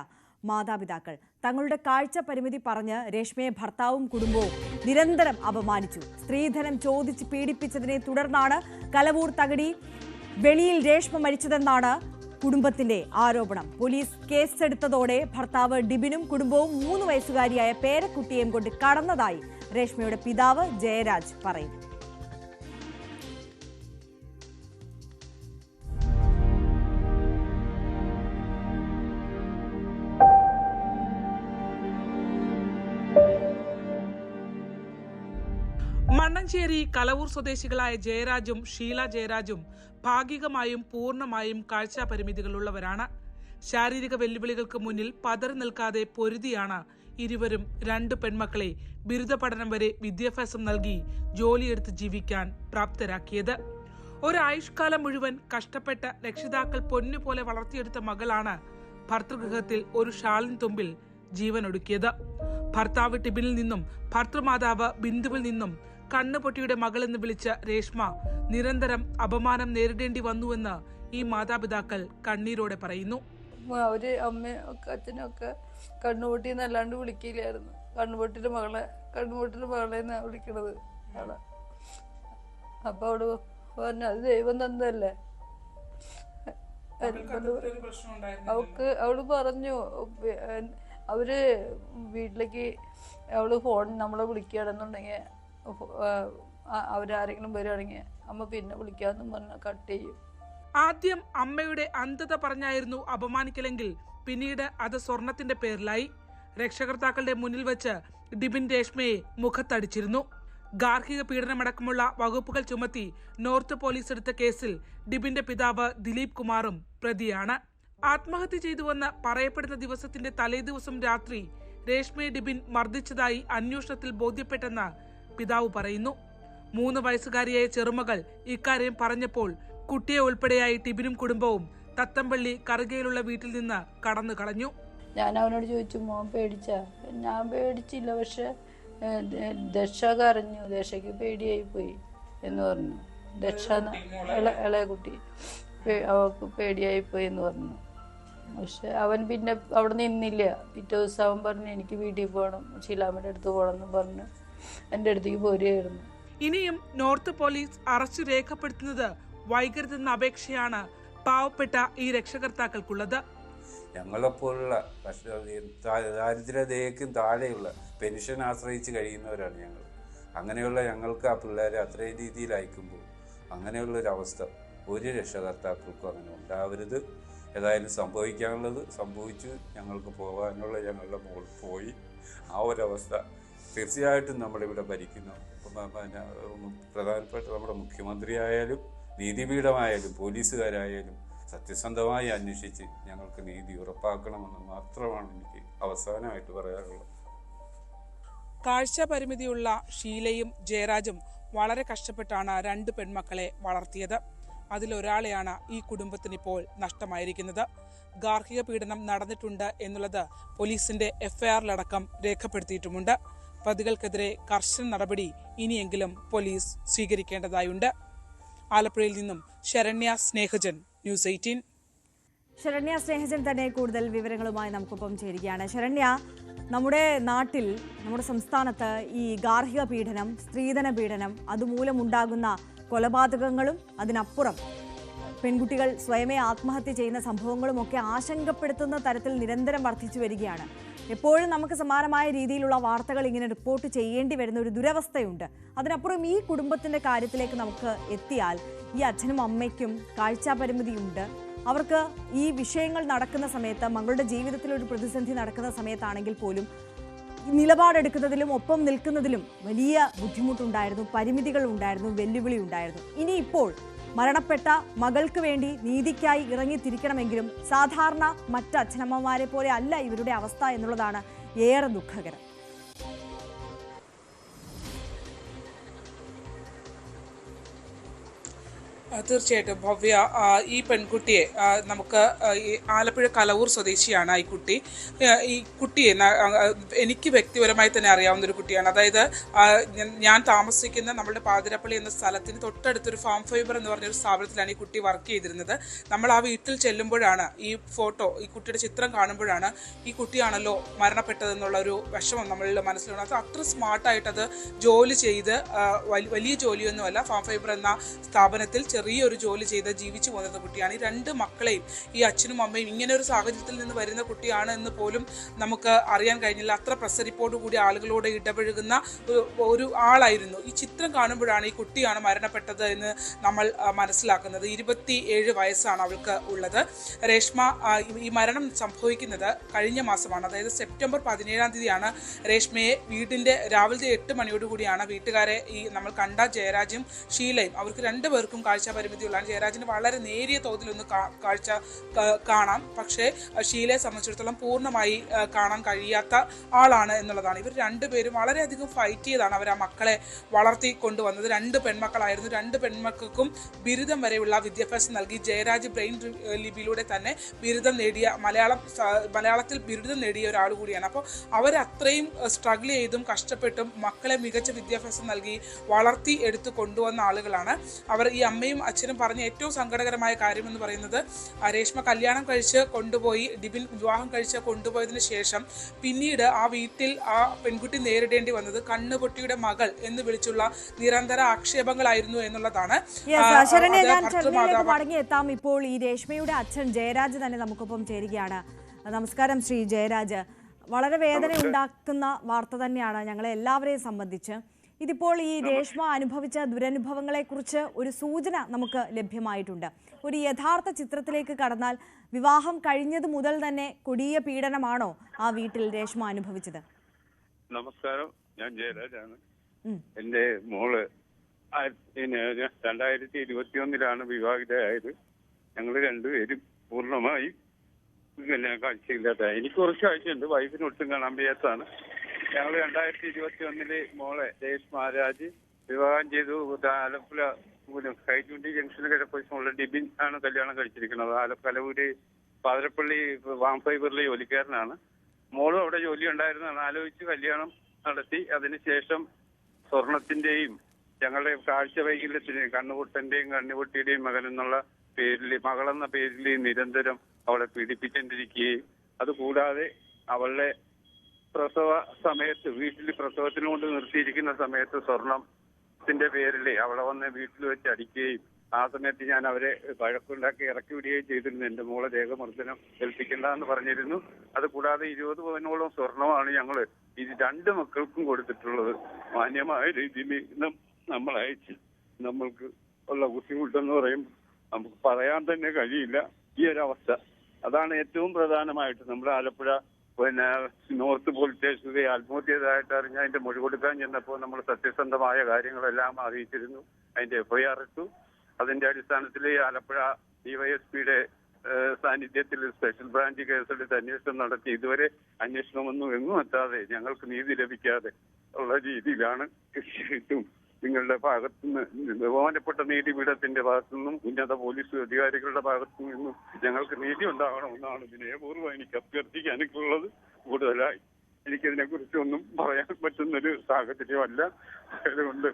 മാതാപിതാക്കൾ തങ്ങളുടെ കാഴ്ച പരിമിതി പറഞ്ഞ് രേഷ്മയെ ഭർത്താവും കുടുംബവും നിരന്തരം അപമാനിച്ചു. സ്ത്രീധനം ചോദിച്ച് പീഡിപ്പിച്ചതിനെ തുടർന്നാണ് കലവൂർ തകടി വെളിയിൽ രേഷ്മ മരിച്ചതെന്നാണ് കുടുംബത്തിന്റെ ആരോപണം. പോലീസ് കേസെടുത്തതോടെ ഭർത്താവ് ഡിബിനും കുടുംബവും 3 വയസ്സുകാരിയായ പേരക്കുട്ടിയെയും കൊണ്ട് കടന്നതായി രേഷ്മയുടെ പിതാവ് ജയരാജ് പറയുന്നു. മണ്ണഞ്ചേരി കലവൂർ സ്വദേശികളായ ജയരാജും ഷീല ജയരാജും ഭാഗികമായും പൂർണ്ണമായും കാഴ്ചാ പരിമിതികളുള്ളവരാണ്. ശാരീരിക വെല്ലുവിളികൾക്ക് മുന്നിൽ പതറി നിൽക്കാതെ പൊരുതിയാണ് ഇരുവരും 2 പെൺമക്കളെ ബിരുദ പഠനം വരെ വിദ്യാഭ്യാസം നൽകി ജോലിയെടുത്ത് ജീവിക്കാൻ പ്രാപ്തരാക്കിയത്. ഒരായുഷ്കാലം മുഴുവൻ കഷ്ടപ്പെട്ട രക്ഷിതാക്കൾ പൊന്നുപോലെ വളർത്തിയെടുത്ത മകളാണ് ഭർതൃഗൃഹത്തിൽ ഒരു ഷാളിൻ തുമ്പിൽ ജീവനൊടുക്കിയത്. ഭർത്താവ് ടിബിനിൽ നിന്നും ഭർത്തൃമാതാവ് ബിന്ദുവിൽ നിന്നും കണ്ണുപൊട്ടിയുടെ മകളെന്ന് വിളിച്ച രേഷ്മ നിരന്തരം അപമാനം നേരിടേണ്ടി വന്നുവെന്ന് ഈ മാതാപിതാക്കൾ കണ്ണീരോടെ പറയുന്നു. അവര് അമ്മയൊക്കെ അച്ഛനൊക്കെ കണ്ണുപൊട്ടി എന്നല്ലാണ്ട് വിളിക്കില്ലായിരുന്നു. കണ്ണുപൊട്ടിയുടെ മകളെ എന്നാ വിളിക്കണത് ആളെ. അപ്പൊ അവള് പറഞ്ഞു അത് ദൈവം തന്നതല്ലേ. അവള് പറഞ്ഞു അവര് വീട്ടിലേക്ക് അവള് ഫോൺ നമ്മളെ വിളിക്കുകയാണെന്നുണ്ടെങ്കിൽ അവരാരെങ്കിലും വരികയാണെങ്കിൽ അമ്മ പിന്നെ വിളിക്കാന്നും പറഞ്ഞ കട്ട് ചെയ്യും. ആദ്യം അമ്മയുടെ അന്ധത പറഞ്ഞായിരുന്നു അപമാനിക്കലെങ്കിൽ പിന്നീട് അത് സ്വർണത്തിന്റെ പേരിലായി. രക്ഷകർത്താക്കളുടെ മുന്നിൽ വെച്ച് ഡിബിൻ രേഷ്മയെ മുഖത്തടിച്ചിരുന്നു. ഗാർഹിക പീഡനമടക്കമുള്ള വകുപ്പുകൾ ചുമത്തി നോർത്ത് പോലീസ് എടുത്ത കേസിൽ ഡിബിന്റെ പിതാവ് ദിലീപ് കുമാറും പ്രതിയാണ്. ആത്മഹത്യ ചെയ്തുവെന്ന് പറയപ്പെടുന്ന ദിവസത്തിന്റെ തലേദിവസം രാത്രി രേഷ്മയെ ഡിബിൻ മർദ്ദിച്ചതായി അന്വേഷണത്തിൽ ബോധ്യപ്പെട്ടെന്ന് പിതാവ് പറയുന്നു. 3 വയസ്സുകാരിയായ ചെറുമകൾ ഇക്കാര്യം പറഞ്ഞപ്പോൾ കുട്ടിയെ ഉൾപ്പെടെയായി ടിബിനും കുടുംബവും തത്തമ്പള്ളി കറുകയിലുള്ള വീട്ടിൽ നിന്ന് കടന്നു കളഞ്ഞു. ഞാൻ അവനോട് ചോദിച്ചു മോൻ പേടിച്ച? ഞാൻ പേടിച്ചില്ല, പക്ഷെ ദശ കരഞ്ഞു, ദശയ്ക്ക് പേടിയായി പോയി എന്ന് പറഞ്ഞു. ദശ ഇളയ കുട്ടി അവൾക്ക് പേടിയായി പോയി എന്ന് പറഞ്ഞു. പക്ഷെ അവൻ പിന്നെ അവിടെ നിന്നില്ല. പിറ്റേ ദിവസം അവൻ പറഞ്ഞു എനിക്ക് വീട്ടിൽ പോകണം, ഷീലാമ്മയുടെ അടുത്ത് പോകണം എന്ന് പറഞ്ഞു എൻ്റെ അടുത്തേക്ക് പോരുകയായിരുന്നു. ഇനിയും നോർത്ത് പോലീസ് അറസ്റ്റ് രേഖപ്പെടുത്തുന്നത് വൈകരുതെന്ന അപേക്ഷയാണ് പാവപ്പെട്ട ഈ രക്ഷകർത്താക്കൾക്കുള്ളത്. ഞങ്ങളെപ്പോലുള്ള ദാരിദ്ര്യതയ്ക്കും താഴെയുള്ള പെൻഷൻ ആശ്രയിച്ച് കഴിയുന്നവരാണ് ഞങ്ങൾ. അങ്ങനെയുള്ള ഞങ്ങൾക്ക് ആ പിള്ളേരെ അത്രയും രീതിയിൽ അയക്കുമ്പോൾ അങ്ങനെയുള്ളൊരവസ്ഥ ഒരു രക്ഷകർത്താക്കൾക്കും അങ്ങനെ ഉണ്ടാവരുത്. ഏതായാലും സംഭവിക്കാനുള്ളത് സംഭവിച്ചു. ഞങ്ങൾക്ക് പോകാനുള്ള ഞങ്ങളുടെ മോൾ പോയി. ആ ഒരവസ്ഥ തീർച്ചയായിട്ടും നമ്മളിവിടെ ഭരിക്കുന്ന പ്രധാനപ്പെട്ട നമ്മുടെ മുഖ്യമന്ത്രിയായാലും നീതിപീഠമായാലും പോലീസുകാരായാലും സത്യസന്ധമായി അന്വേഷിച്ച് ഞങ്ങൾക്ക് നീതി ഉറപ്പാക്കണമെന്ന് മാത്രമാണ് എനിക്ക് അവസാനമായിട്ട് പറയാനുള്ളത്. കാഴ്ച പരിമിതിയുള്ള ഷീലയും ജയരാജും വളരെ കഷ്ടപ്പെട്ടാണ് 2 പെൺമക്കളെ വളർത്തിയത്. അതിലൊരാളെയാണ് ഈ കുടുംബത്തിന് ഇപ്പോൾ നഷ്ടമായിരിക്കുന്നത്. ഗാർഹിക പീഡനം നടന്നിട്ടുണ്ട് എന്നുള്ളത് പോലീസിന്റെ എഫ്ഐആറിലടക്കം രേഖപ്പെടുത്തിയിട്ടുമുണ്ട്. പ്രതികൾക്കെതിരെ കർശന നടപടി ഇനിയെങ്കിലും പോലീസ് സ്വീകരിക്കേണ്ടതായുണ്ട്. ആലപ്പുഴയിൽ നിന്നും ശരണ്യ സ്നേഹജൻ, ന്യൂസ് 18. ശരണ്യ സ്നേഹജൻ തന്നെ കൂടുതൽ വിവരങ്ങളുമായി നമുക്കൊപ്പം ചേരുകയാണ്. ശരണ്യ, നമ്മുടെ നാട്ടിൽ, നമ്മുടെ സംസ്ഥാനത്ത് ഈ ഗാർഹിക പീഡനം, സ്ത്രീധന പീഡനം, അതുമൂലമുണ്ടാകുന്ന കൊലപാതകങ്ങളും അതിനപ്പുറം പെൺകുട്ടികൾ സ്വയമേ ആത്മഹത്യ ചെയ്യുന്ന സംഭവങ്ങളുമൊക്കെ ആശങ്കപ്പെടുത്തുന്ന തരത്തിൽ നിരന്തരം വർദ്ധിച്ചു വരികയാണ്. എപ്പോഴും നമുക്ക് സമാനമായ രീതിയിലുള്ള വാർത്തകൾ ഇങ്ങനെ റിപ്പോർട്ട് ചെയ്യേണ്ടി വരുന്ന ഒരു ദുരവസ്ഥയുണ്ട്. അതിനപ്പുറം ഈ കുടുംബത്തിൻ്റെ കാര്യത്തിലേക്ക് നമുക്ക് എത്തിയാൽ ഈ അച്ഛനും അമ്മയ്ക്കും കാഴ്ചാ പരിമിതിയുണ്ട്. അവർക്ക് ഈ വിഷയങ്ങൾ നടക്കുന്ന സമയത്ത്, മകളുടെ ജീവിതത്തിൽ ഒരു പ്രതിസന്ധി നടക്കുന്ന സമയത്താണെങ്കിൽ പോലും നിലപാടെടുക്കുന്നതിലും ഒപ്പം നിൽക്കുന്നതിലും വലിയ ബുദ്ധിമുട്ടുണ്ടായിരുന്നു, പരിമിതികൾ ഉണ്ടായിരുന്നു, വെല്ലുവിളി ഉണ്ടായിരുന്നു. ഇനിയിപ്പോൾ മരണപ്പെട്ട മകൾക്ക് വേണ്ടി നീതിക്കായി ഇറങ്ങിത്തിരിക്കണമെങ്കിലും സാധാരണ മറ്റ് അച്ഛനമ്മമാരെ പോലെ അല്ല ഇവരുടെ അവസ്ഥ എന്നുള്ളതാണ് ഏറെ ദുഃഖകരം. തീർച്ചയായിട്ടും ഭവ്യ, ഈ പെൺകുട്ടിയെ നമുക്ക് ഈ ആലപ്പുഴ കലവൂർ സ്വദേശിയാണ് ഈ കുട്ടി. ഈ കുട്ടിയെ എനിക്ക് വ്യക്തിപരമായി തന്നെ അറിയാവുന്ന ഒരു കുട്ടിയാണ്. അതായത് ഞാൻ താമസിക്കുന്ന നമ്മുടെ പാതിരപ്പള്ളി എന്ന സ്ഥലത്തിന് തൊട്ടടുത്തൊരു ഫാം ഫൈബർ എന്ന് പറഞ്ഞൊരു സ്ഥാപനത്തിലാണ് ഈ കുട്ടി വർക്ക് ചെയ്തിരുന്നത്. നമ്മൾ ആ വീട്ടിൽ ചെല്ലുമ്പോഴാണ് ഈ ഫോട്ടോ, ഈ കുട്ടിയുടെ ചിത്രം കാണുമ്പോഴാണ് ഈ കുട്ടിയാണല്ലോ മരണപ്പെട്ടതെന്നുള്ള ഒരു വിഷമം നമ്മളുടെ മനസ്സിലുണ്ട്. അത് അത്ര സ്മാർട്ടായിട്ടത് ജോലി ചെയ്ത്, വലിയ ജോലിയൊന്നുമല്ല, ഫാം ഫൈബർ എന്ന സ്ഥാപനത്തിൽ ചെറിയൊരു ജോലി ചെയ്ത് ജീവിച്ചു പോകുന്ന കുട്ടിയാണ്. ഈ 2 മക്കളെയും ഈ അച്ഛനും അമ്മയും ഇങ്ങനെ ഒരു സാഹചര്യത്തിൽ നിന്ന് വരുന്ന കുട്ടിയാണ് എന്ന് പോലും നമുക്ക് അറിയാൻ കഴിഞ്ഞില്ല. അത്ര പ്രസരിപ്പോടു കൂടി ആളുകളോട് ഇടപഴകുന്ന ഒരു ആളായിരുന്നു. ഈ ചിത്രം കാണുമ്പോഴാണ് ഈ കുട്ടിയാണ് മരണപ്പെട്ടത് എന്ന് നമ്മൾ മനസ്സിലാക്കുന്നത്. 27 വയസ്സാണ് അവൾക്ക് ഉള്ളത്. രേഷ്മ, ഈ മരണം സംഭവിക്കുന്നത് കഴിഞ്ഞ മാസമാണ്. അതായത് സെപ്റ്റംബർ 17-ാം തീയതിയാണ് രേഷ്മയെ വീടിൻ്റെ രാവിലത്തെ 8 മണിയോടുകൂടിയാണ് വീട്ടുകാരെ, ഈ നമ്മൾ കണ്ട ജയരാജും ഷീലയും, അവർക്ക് 2 പേർക്കും കാഴ്ച പരിമിതിയുള്ളതാണ്. ജയരാജിന് വളരെ നേരിയ തോതിലൊന്ന് കാഴ്ച കാണാം, പക്ഷേ ഷീലയെ സംബന്ധിച്ചിടത്തോളം പൂർണ്ണമായി കാണാൻ കഴിയാത്ത ആളാണ് എന്നുള്ളതാണ്. ഇവർ 2 പേരും വളരെയധികം ഫൈറ്റ് ചെയ്താണ് അവർ ആ മക്കളെ വളർത്തി കൊണ്ടുവന്നത്. 2 പെൺമക്കളായിരുന്നു. 2 പെൺമക്കൾക്കും ബിരുദം വരെയുള്ള വിദ്യാഭ്യാസം നൽകി. ജയരാജ് ബ്രെയിൻ ലിപിയിലൂടെ തന്നെ ബിരുദം നേടിയ, മലയാളത്തിൽ ബിരുദം നേടിയ ഒരാൾ കൂടിയാണ്. അപ്പോൾ അവരത്രയും സ്ട്രഗിൾ ചെയ്തും കഷ്ടപ്പെട്ടും മക്കളെ മികച്ച വിദ്യാഭ്യാസം നൽകി വളർത്തി എടുത്ത് കൊണ്ടുവന്ന ആളുകളാണ് അവർ. ഈ അമ്മയും അച്ഛനും പറഞ്ഞ ഏറ്റവും സങ്കടകരമായ കാര്യമെന്ന് പറയുന്നത്, രേഷ്മ കല്യാണം കഴിച്ച് കൊണ്ടുപോയി, ഡിബിൻ വിവാഹം കഴിച്ച് കൊണ്ടുപോയതിനു ശേഷം പിന്നീട് ആ വീട്ടിൽ ആ പെൺകുട്ടി നേരിടേണ്ടി വന്നത് കണ്ണുപൊട്ടിയുടെ മകൾ എന്ന് വിളിച്ചുള്ള നിരന്തര ആക്ഷേപങ്ങളായിരുന്നു എന്നുള്ളതാണ്. മടങ്ങിയെത്താം. ഇപ്പോൾ ഈ രേഷ്മയുടെ അച്ഛൻ ജയരാജ് തന്നെ നമുക്കൊപ്പം ചേരുകയാണ്. നമസ്കാരം ശ്രീ ജയരാജ്. വളരെ വേദന ഉണ്ടാക്കുന്ന വാർത്ത തന്നെയാണ് ഞങ്ങളെ എല്ലാവരെയും സംബന്ധിച്ച്. ഇതിപ്പോൾ ഈ രേഷ്മ അനുഭവിച്ച ദുരനുഭവങ്ങളെക്കുറിച്ച് ഒരു സൂചന നമുക്ക് ലഭ്യമായിട്ടുണ്ട്. ഒരു യഥാർത്ഥ ചിത്രത്തിലേക്ക് കടന്നാൽ, വിവാഹം കഴിഞ്ഞത് മുതൽ തന്നെ കൊടിയ പീഡനമാണോ ആ വീട്ടിൽ രേഷ്മ അനുഭവിച്ചത്? നമസ്കാരം, ഞാൻ ജയരാജാണ്. എന്റെ മോള് 2021 വിവാഹിതയായത്. ഞങ്ങൾ 2 പേരും പൂർണ്ണമായി കാഴ്ചയില്ലാത്ത. എനിക്ക് കുറച്ച് കാഴ്ചയുണ്ട്, വൈഫിന് ഒട്ടും കാണാൻ വയ്യാത്തതാണ്. ഞങ്ങൾ 2021 മോളെ രേഷ്മ രാജ് വിവാഹം ചെയ്തു. ആലപ്പുഴ കൈറ്റുണ്ടി ജംഗ്ഷന് കിഴപ്പോയുള്ള ഡിബിൻ ആണ് കല്യാണം കഴിച്ചിരിക്കുന്നത്. കലവൂര് പാതിരപ്പള്ളി വാം ഫൈബറിലെ ജോലിക്കാരനാണ്. മോളും അവിടെ ജോലി ഉണ്ടായിരുന്നതാണ്. ആലോചിച്ച് കല്യാണം നടത്തി. അതിനുശേഷം സ്വർണത്തിന്റെയും ഞങ്ങളുടെ കാഴ്ച വൈകല്യത്തിന്റെയും കണ്ണുപൊട്ടിയുടെയും മകനെന്നുള്ള പേരിൽ, മകളെന്ന പേരിൽ നിരന്തരം അവളെ പീഡിപ്പിച്ചുകൊണ്ടിരിക്കുകയും, അതുകൂടാതെ അവളുടെ പ്രസവ സമയത്ത്, വീട്ടിൽ പ്രസവത്തിന് കൊണ്ട് നിർത്തിയിരിക്കുന്ന സമയത്ത് സ്വർണത്തിന്റെ പേരിൽ അവളെ വന്ന് വീട്ടിൽ വെച്ച് അടിക്കുകയും, ആ സമയത്ത് ഞാൻ അവരെ വഴക്കുണ്ടാക്കി ഇറക്കി വിടുകയും ചെയ്തിരുന്നു. എന്റെ മോളെ ദേഹമർദ്ദനം ഏൽപ്പിക്കണ്ട എന്ന് പറഞ്ഞിരുന്നു. അതുകൂടാതെ 20 പവനോളം സ്വർണമാണ് ഞങ്ങൾ ഈ 2 മക്കൾക്കും കൊടുത്തിട്ടുള്ളത്. മാന്യമായ രീതിയിൽ നമ്മൾ അയച്ച് നമ്മൾക്ക് ഉള്ള ബുദ്ധിമുട്ടെന്ന് പറയുമ്പോൾ നമുക്ക് പറയാൻ തന്നെ കഴിയില്ല ഈ ഒരവസ്ഥ. അതാണ് ഏറ്റവും പ്രധാനമായിട്ട്. നമ്മുടെ ആലപ്പുഴ നോർത്ത് പോലീസ് സ്റ്റേഷനിൽ ആത്മഹത്യ ചെയ്തതായിട്ട് അറിഞ്ഞ് അതിന്റെ മൊഴി കൊടുക്കാൻ ചെന്നപ്പോൾ നമ്മൾ സത്യസന്ധമായ കാര്യങ്ങളെല്ലാം അറിയിച്ചിരുന്നു. അതിന്റെ FIR ഇട്ടു. അതിന്റെ അടിസ്ഥാനത്തിൽ ആലപ്പുഴ DYSPയുടെ സാന്നിധ്യത്തിൽ സ്പെഷ്യൽ ബ്രാഞ്ച് കേസെടുത്ത് അന്വേഷണം നടത്തി. ഇതുവരെ അന്വേഷണമൊന്നും എങ്ങും എത്താതെ, ഞങ്ങൾക്ക് നീതി ലഭിക്കാതെ ഉള്ള രീതിയിലാണ് തീർച്ചയായിട്ടും നിങ്ങളുടെ ഭാഗത്തുനിന്ന്, ബഹുമാനപ്പെട്ട നീതിപീഠത്തിന്റെ ഭാഗത്തുനിന്നും ഉന്നത പോലീസ് അധികാരികളുടെ ഭാഗത്തു നിന്നും ഞങ്ങൾക്ക് നീതി ഉണ്ടാകണമെന്നാണ് വിനയപൂർവ്വം എനിക്ക് അഭ്യർത്ഥിക്കാനുള്ളത്. കൂടുതലായി എനിക്കിതിനെ കുറിച്ചൊന്നും പറയാൻ പറ്റുന്നൊരു സാഹചര്യമല്ല. അതുകൊണ്ട്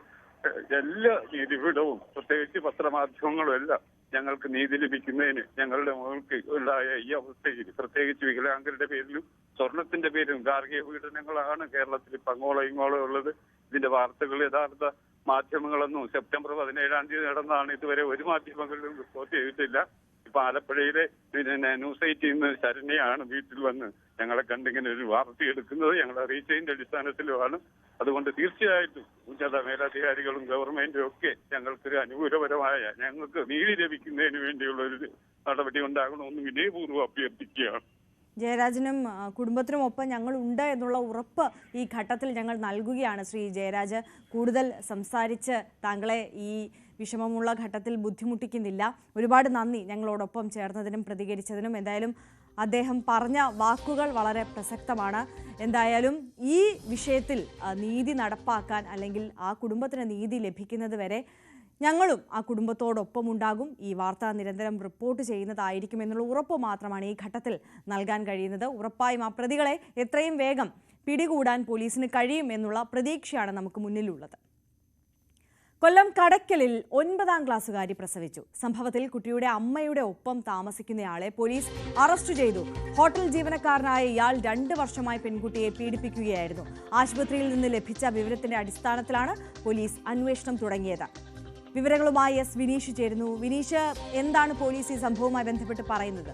എല്ലാ നീതിപീഠവും പ്രത്യേകിച്ച് പത്രമാധ്യമങ്ങളും എല്ലാം ഞങ്ങൾക്ക് നീതി ലഭിക്കുന്നതിന്, ഞങ്ങളുടെ മകൾക്ക് ഉണ്ടായ ഈ അവസ്ഥയിൽ പ്രത്യേകിച്ച് വികലാംഗരുടെ പേരിലും സ്വർണത്തിന്റെ പേരിലും ഗാർഹിക പീഡനങ്ങളാണ് കേരളത്തിൽ അങ്ങോളം ഇങ്ങോളം ഉള്ളത്. ഇതിന്റെ വാർത്തകൾ യഥാർത്ഥ മാധ്യമങ്ങളൊന്നും സെപ്റ്റംബർ 17-ാം തീയതി നടന്നതാണ്. ഇതുവരെ ഒരു മാധ്യമങ്ങളിലും റിപ്പോർട്ട് ചെയ്തിട്ടില്ല. ഇപ്പൊ ആലപ്പുഴയിലെ ന്യൂസ് 8 നിന്ന് ശരണ്യാണ് വീട്ടിൽ വന്ന് ഞങ്ങളെ കണ്ടിങ്ങനെ ഒരു വാർത്ത എടുക്കുന്നത്. ഞങ്ങൾ അറിയിച്ചതിന്റെ അടിസ്ഥാനത്തിലുമാണ്. അതുകൊണ്ട് തീർച്ചയായിട്ടും ഉന്നത മേലധികാരികളും ഗവൺമെന്റും ഒക്കെ ഞങ്ങൾക്കൊരു അനുകൂലപരമായ, ഞങ്ങൾക്ക് നീതി ലഭിക്കുന്നതിന് വേണ്ടിയുള്ള ഒരു നടപടി ഉണ്ടാകണമെന്ന് വിനയപൂർവ്വം അഭ്യർത്ഥിക്കുകയാണ്. ജയരാജനും കുടുംബത്തിനും ഒപ്പം ഞങ്ങളുണ്ട് എന്നുള്ള ഉറപ്പ് ഈ ഘട്ടത്തിൽ ഞങ്ങൾ നൽകുകയാണ്. ശ്രീ ജയരാജ്, കൂടുതൽ സംസാരിച്ച് താങ്കളെ ഈ വിഷമമുള്ള ഘട്ടത്തിൽ ബുദ്ധിമുട്ടിക്കുന്നില്ല. ഒരുപാട് നന്ദി ഞങ്ങളോടൊപ്പം ചേർന്നതിനും പ്രതികരിച്ചതിനും. എന്തായാലും അദ്ദേഹം പറഞ്ഞ വാക്കുകൾ വളരെ പ്രസക്തമാണ്. എന്തായാലും ഈ വിഷയത്തിൽ നീതി നടപ്പാക്കാൻ, അല്ലെങ്കിൽ ആ കുടുംബത്തിന് നീതി ലഭിക്കുന്നത് വരെ ഞങ്ങളും ആ കുടുംബത്തോടൊപ്പം ഉണ്ടാകും. ഈ വാർത്ത നിരന്തരം റിപ്പോർട്ട് ചെയ്യുന്നതായിരിക്കുമെന്നുള്ള ഉറപ്പ് മാത്രമാണ് ഈ ഘട്ടത്തിൽ നൽകാൻ കഴിയുന്നത്. ഉറപ്പായും ആ പ്രതികളെ എത്രയും വേഗം പിടികൂടാൻ പോലീസിന് കഴിയും എന്നുള്ള പ്രതീക്ഷയാണ് നമുക്ക് മുന്നിലുള്ളത്. കൊല്ലം കടയ്ക്കലിൽ 9ാം ക്ലാസ്സുകാരി പ്രസവിച്ചു. സംഭവത്തിൽ കുട്ടിയുടെ അമ്മയുടെ ഒപ്പം താമസിക്കുന്നയാളെ പോലീസ് അറസ്റ്റ് ചെയ്തു. ഹോട്ടൽ ജീവനക്കാരനായ ഇയാൾ 2 വർഷമായി പെൺകുട്ടിയെ പീഡിപ്പിക്കുകയായിരുന്നു. ആശുപത്രിയിൽ നിന്ന് ലഭിച്ച വിവരത്തിന്റെ അടിസ്ഥാനത്തിലാണ് പോലീസ് അന്വേഷണം തുടങ്ങിയത്. വിവരങ്ങളുമായി എസ് വിനീഷ് ചേരുന്നു. വിനീഷ്, എന്താണ് പോലീസ് ഈ സംഭവവുമായി ബന്ധപ്പെട്ട് പറയുന്നത്?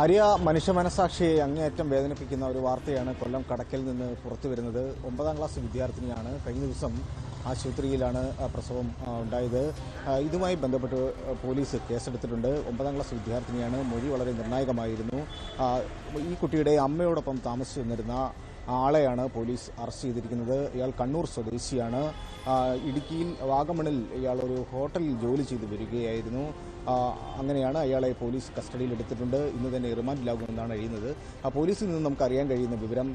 ആര്യ, മനുഷ്യ മനസാക്ഷിയെ അങ്ങേയറ്റം വേദനിപ്പിക്കുന്ന ഒരു വാർത്തയാണ് കൊല്ലം കടക്കൽ നിന്ന് പുറത്തു വരുന്നത്. 9ാം ക്ലാസ് വിദ്യാർത്ഥിനിയാണ്. കഴിഞ്ഞ ദിവസം ആശുപത്രിയിലാണ് പ്രസവം ഉണ്ടായത്. ഇതുമായി ബന്ധപ്പെട്ട് പോലീസ് കേസെടുത്തിട്ടുണ്ട്. 9ാം ക്ലാസ് വിദ്യാർത്ഥിനിയാണ്. മൊഴി വളരെ നിർണായകമായിരുന്നു. ഈ കുട്ടിയുടെ അമ്മയോടൊപ്പം താമസിച്ചു വന്നിരുന്ന ആളെയാണ് പോലീസ് അറസ്റ്റ് ചെയ്തിരിക്കുന്നത്. ഇയാൾ കണ്ണൂർ സ്വദേശിയാണ്. ഇടുക്കിയിൽ വാഗമണിൽ ഇയാൾ ഒരു ഹോട്ടലിൽ ജോലി ചെയ്തു വരികയായിരുന്നു. അങ്ങനെയാണ് അയാളെ പോലീസ് കസ്റ്റഡിയിൽ എടുത്തിട്ടുണ്ട്. ഇന്ന് തന്നെ റിമാൻഡിലാകുമെന്നാണ് അറിയുന്നത്. പോലീസിൽ നിന്ന് നമുക്ക് അറിയാൻ കഴിയുന്ന വിവരം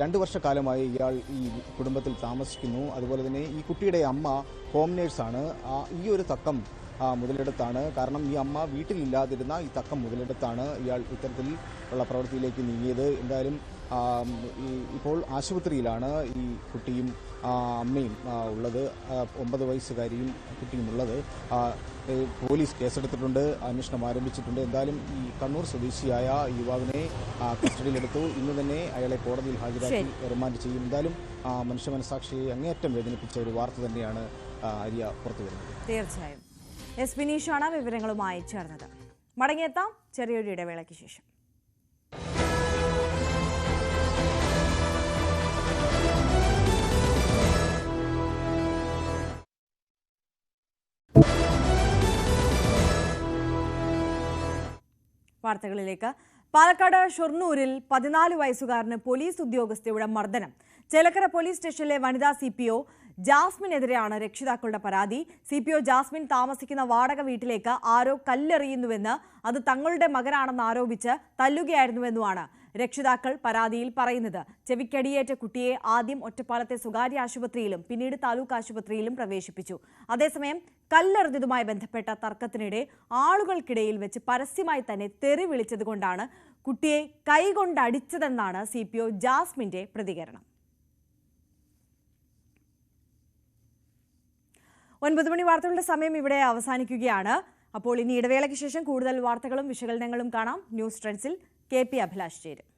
2 വർഷക്കാലമായി ഇയാൾ ഈ കുടുംബത്തിൽ താമസിക്കുന്നു. അതുപോലെ തന്നെ ഈ കുട്ടിയുടെ അമ്മ ഹോം നേഴ്സാണ്. ഈ ഒരു തക്കം മുതലെടുത്താണ്, കാരണം ഈ അമ്മ വീട്ടിലില്ലാതിരുന്ന ഈ തക്കം മുതലെടുത്താണ് ഇയാൾ ഇത്തരത്തിൽ ഉള്ള പ്രവൃത്തിയിലേക്ക് നീങ്ങിയത്. എന്തായാലും ഇപ്പോൾ ആശുപത്രിയിലാണ് ഈ കുട്ടിയും അമ്മയും ഉള്ളത്. 9 വയസ്സുകാരിയും കുട്ടിയും ഉള്ളത്. പോലീസ് കേസെടുത്തിട്ടുണ്ട്, അന്വേഷണം ആരംഭിച്ചിട്ടുണ്ട്. എന്തായാലും ഈ കണ്ണൂർ സ്വദേശിയായ യുവാവിനെ കസ്റ്റഡിയിലെടുത്തു. ഇന്ന് തന്നെ അയാളെ കോടതിയിൽ ഹാജരാക്കി റിമാൻഡ് ചെയ്യും. എന്തായാലും മനുഷ്യ മനസാക്ഷിയെ അങ്ങേയറ്റം വേദനിപ്പിച്ച ഒരു വാർത്ത തന്നെയാണ് ആര്യ പുറത്തു വരുന്നത്. തീർച്ചയായും എസ് വിനീഷാണ് വിവരങ്ങളുമായി ചേർന്നത്. മടങ്ങിയെത്താം ചെറിയൊരു ഇടവേളയ്ക്ക് ശേഷം. വാർത്തകളിലേക്ക്. പാലക്കാട് ഷൊർണൂരിൽ 14 വയസ്സുകാരന് പോലീസ് ഉദ്യോഗസ്ഥയുടെ മർദ്ദനം. ചേലക്കര പോലീസ് സ്റ്റേഷനിലെ വനിതാ CPO ജാസ്മിനെതിരെയാണ് രക്ഷിതാക്കളുടെ പരാതി. CPO ജാസ്മിൻ താമസിക്കുന്ന വാടക വീട്ടിലേക്ക് ആരോ കല്ലെറിയുന്നുവെന്ന്, അത് തങ്ങളുടെ മകനാണെന്ന് ആരോപിച്ച് തല്ലുകയായിരുന്നുവെന്നുമാണ് രക്ഷിതാക്കൾ പരാതിയിൽ പറയുന്നത്. ചെവിക്കടിയേറ്റ കുട്ടിയെ ആദ്യം ഒറ്റപ്പാലത്തെ സ്വകാര്യ ആശുപത്രിയിലും പിന്നീട് താലൂക്ക് ആശുപത്രിയിലും പ്രവേശിപ്പിച്ചു. അതേസമയം കല്ലെറിഞ്ഞതുമായി ബന്ധപ്പെട്ട തർക്കത്തിനിടെ ആളുകൾക്കിടയിൽ വെച്ച് പരസ്യമായി തന്നെ തെറി വിളിച്ചതുകൊണ്ടാണ് കുട്ടിയെ കൈകൊണ്ടടിച്ചതെന്നാണ് CPO ജാസ്മിന്റെ പ്രതികരണം. 9 മണി വാർത്തകളുടെ സമയം ഇവിടെ അവസാനിക്കുകയാണ്. അപ്പോൾ ഇനി ഇടവേളയ്ക്ക് ശേഷം കൂടുതൽ വാർത്തകളും വിശകലനങ്ങളും കാണാം. ന്യൂസ് ട്രെൻഡ്സിൽ KP അഭിലാഷ് ചേരും.